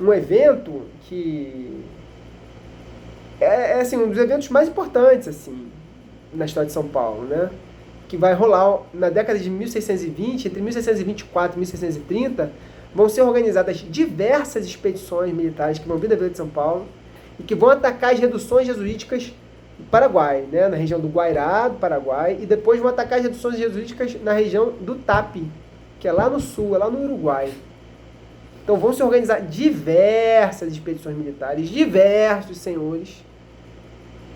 um evento que é assim, um dos eventos mais importantes assim, na história de São Paulo, né? Que vai rolar na década de 1620, entre 1624 e 1630, vão ser organizadas diversas expedições militares que vão vir da Vila de São Paulo e que vão atacar as reduções jesuíticas do Paraguai, né? Na região do Guairá, do Paraguai, e depois vão atacar as reduções jesuíticas na região do Tapi, que é lá no sul, é lá no Uruguai. Então vão se organizar diversas expedições militares, diversos senhores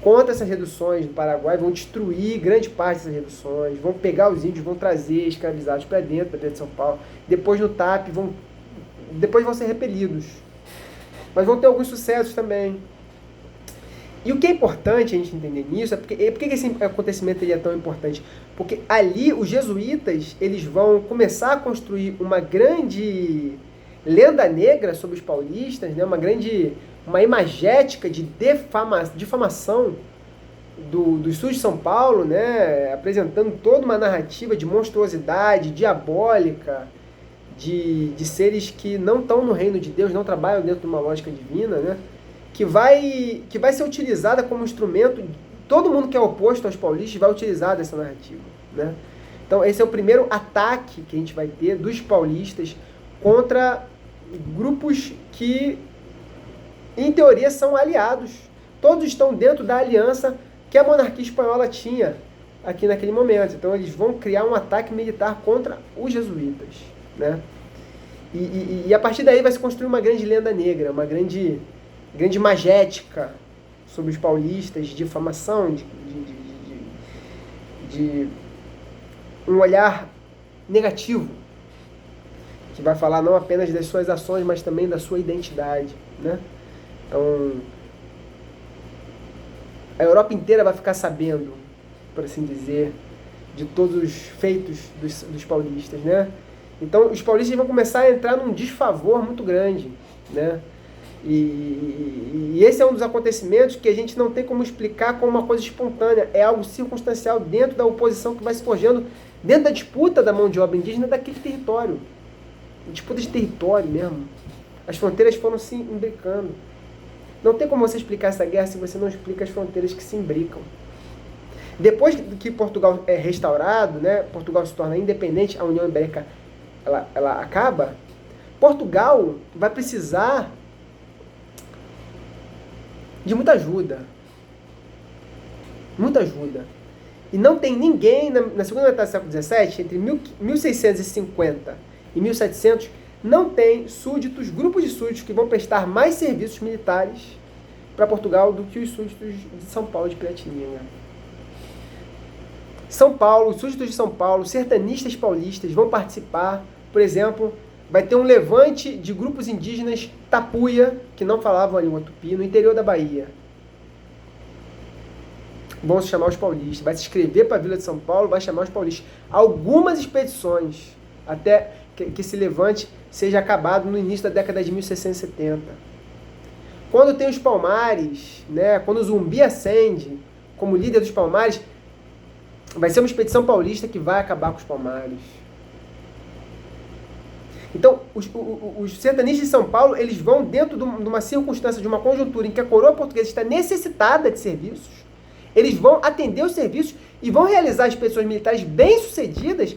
contra essas reduções do Paraguai, vão destruir grande parte dessas reduções, vão pegar os índios, vão trazer escravizados para dentro da Vila de São Paulo, depois no TAP, depois vão ser repelidos. Mas vão ter alguns sucessos também. E o que é importante a gente entender nisso é porque esse acontecimento ele é tão importante? Porque ali os jesuítas eles vão começar a construir uma grande lenda negra sobre os paulistas, né? Uma imagética de difamação dos sul de São Paulo, né? Apresentando toda uma narrativa de monstruosidade, diabólica, de seres que não estão no reino de Deus, não trabalham dentro de uma lógica divina, né? Que vai ser utilizada como instrumento, todo mundo que é oposto aos paulistas vai utilizar dessa narrativa, né? Então esse é o primeiro ataque que a gente vai ter dos paulistas contra grupos que, em teoria, são aliados. Todos estão dentro da aliança que a monarquia espanhola tinha aqui naquele momento. Então eles vão criar um ataque militar contra os jesuítas, né? E a partir daí vai se construir uma grande lenda negra, uma grande magética sobre os paulistas, de difamação, de um olhar negativo que vai falar não apenas das suas ações, mas também da sua identidade, né? Então, a Europa inteira vai ficar sabendo, por assim dizer, de todos os feitos dos paulistas, né? Então, os paulistas vão começar a entrar num desfavor muito grande, né? E esse é um dos acontecimentos que a gente não tem como explicar como uma coisa espontânea. É algo circunstancial dentro da oposição que vai se forjando, dentro da disputa da mão de obra indígena daquele território. Disputa de território mesmo. As fronteiras foram se imbricando. Não tem como você explicar essa guerra se você não explica as fronteiras que se imbricam. Depois que Portugal é restaurado, né, Portugal se torna independente, a União Ibérica ela acaba, Portugal vai precisar de muita ajuda. Muita ajuda. E não tem ninguém, na segunda metade do século XVII, entre 1650 e 1700, não tem súditos, grupos de súditos que vão prestar mais serviços militares para Portugal do que os súditos de São Paulo de Piratininga. São Paulo, os súditos de São Paulo, sertanistas paulistas vão participar, por exemplo, vai ter um levante de grupos indígenas tapuia, que não falavam a língua tupi, no interior da Bahia. Vão se chamar os paulistas, vai se inscrever para a Vila de São Paulo, vai chamar os paulistas. Algumas expedições, até que esse levante seja acabado no início da década de 1670. Quando tem os Palmares, né, quando o Zumbi ascende como líder dos Palmares, vai ser uma expedição paulista que vai acabar com os Palmares. Então, os sertanistas de São Paulo, eles vão dentro de uma circunstância, de uma conjuntura em que a coroa portuguesa está necessitada de serviços, eles vão atender os serviços e vão realizar expedições militares bem-sucedidas,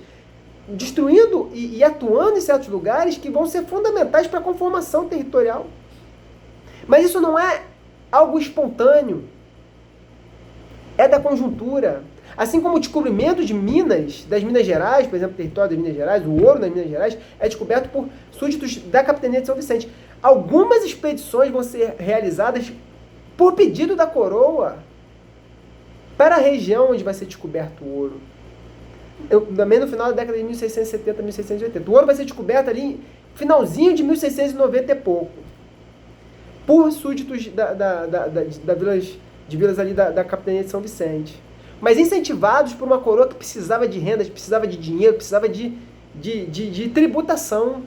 destruindo e atuando em certos lugares que vão ser fundamentais para a conformação territorial. Mas isso não é algo espontâneo. É da conjuntura. Assim como o descobrimento de minas, das Minas Gerais, por exemplo, o território das Minas Gerais, o ouro nas Minas Gerais, é descoberto por súditos da capitania de São Vicente. Algumas expedições vão ser realizadas por pedido da coroa para a região onde vai ser descoberto o ouro. Também no final da década de 1670, 1680. O ouro vai ser descoberto ali finalzinho de 1690 e pouco. Por súditos de vilas ali da capitania de São Vicente. Mas incentivados por uma coroa que precisava de rendas, precisava de dinheiro, precisava de tributação.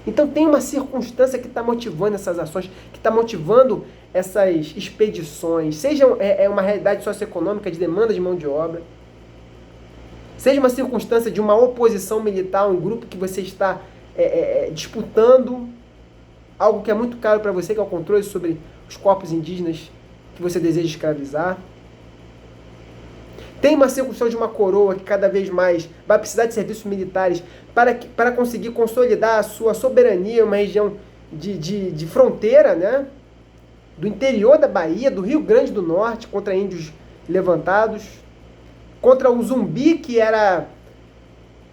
Então tem uma circunstância que está motivando essas ações, que está motivando essas expedições, seja uma realidade socioeconômica de demanda de mão de obra, seja uma circunstância de uma oposição militar, um grupo que você está disputando algo que é muito caro para você, que é o controle sobre os corpos indígenas que você deseja escravizar. Tem uma circunstância de uma coroa que cada vez mais vai precisar de serviços militares para conseguir consolidar a sua soberania em uma região de fronteira, né? Do interior da Bahia, do Rio Grande do Norte, contra índios levantados, contra o Zumbi, que era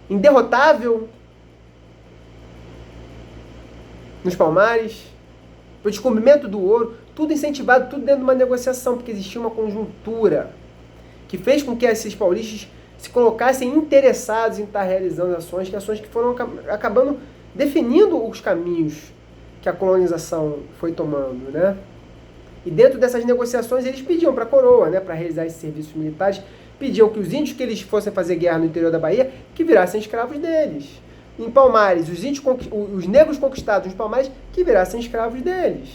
inderrotável nos Palmares, o descobrimento do ouro, tudo incentivado, tudo dentro de uma negociação, porque existia uma conjuntura que fez com que esses paulistas se colocassem interessados em estar realizando ações que foram acabando definindo os caminhos que a colonização foi tomando, né? E dentro dessas negociações eles pediam para a coroa, né, para realizar esses serviços militares, pediam que os índios que eles fossem fazer guerra no interior da Bahia, que virassem escravos deles. Em Palmares, os negros conquistados nos Palmares, que virassem escravos deles.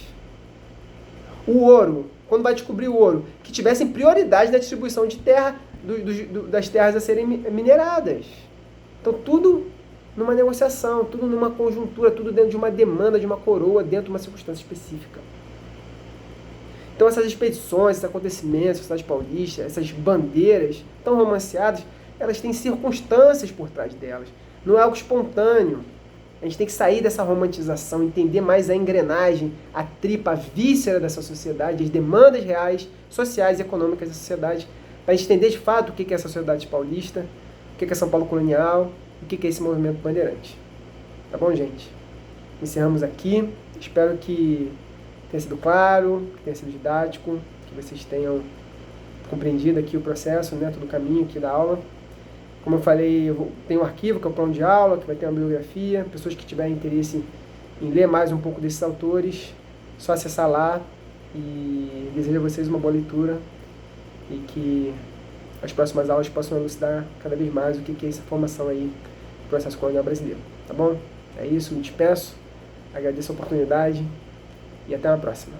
O ouro, quando vai descobrir o ouro, que tivessem prioridade na distribuição de terra, das terras a serem mineradas. Então tudo numa negociação, tudo numa conjuntura, tudo dentro de uma demanda de uma coroa, dentro de uma circunstância específica. Então essas expedições, esses acontecimentos, a cidade paulista, essas bandeiras tão romanceadas, elas têm circunstâncias por trás delas. Não é algo espontâneo. A gente tem que sair dessa romantização, entender mais a engrenagem, a tripa, a víscera dessa sociedade, as demandas reais, sociais e econômicas da sociedade, para a gente entender de fato o que é essa sociedade paulista, o que é São Paulo colonial, o que é esse movimento bandeirante. Tá bom, gente? Encerramos aqui. Espero que tenha sido claro, que tenha sido didático, que vocês tenham compreendido aqui o processo, né, todo o caminho aqui da aula. Como eu falei, tem um arquivo, que é o plano de aula, que vai ter uma bibliografia. Pessoas que tiverem interesse em ler mais um pouco desses autores, só acessar lá. E desejo a vocês uma boa leitura e que as próximas aulas possam elucidar cada vez mais o que é essa formação aí do processo colonial brasileiro. Tá bom? É isso, me despeço, agradeço a oportunidade e até a próxima.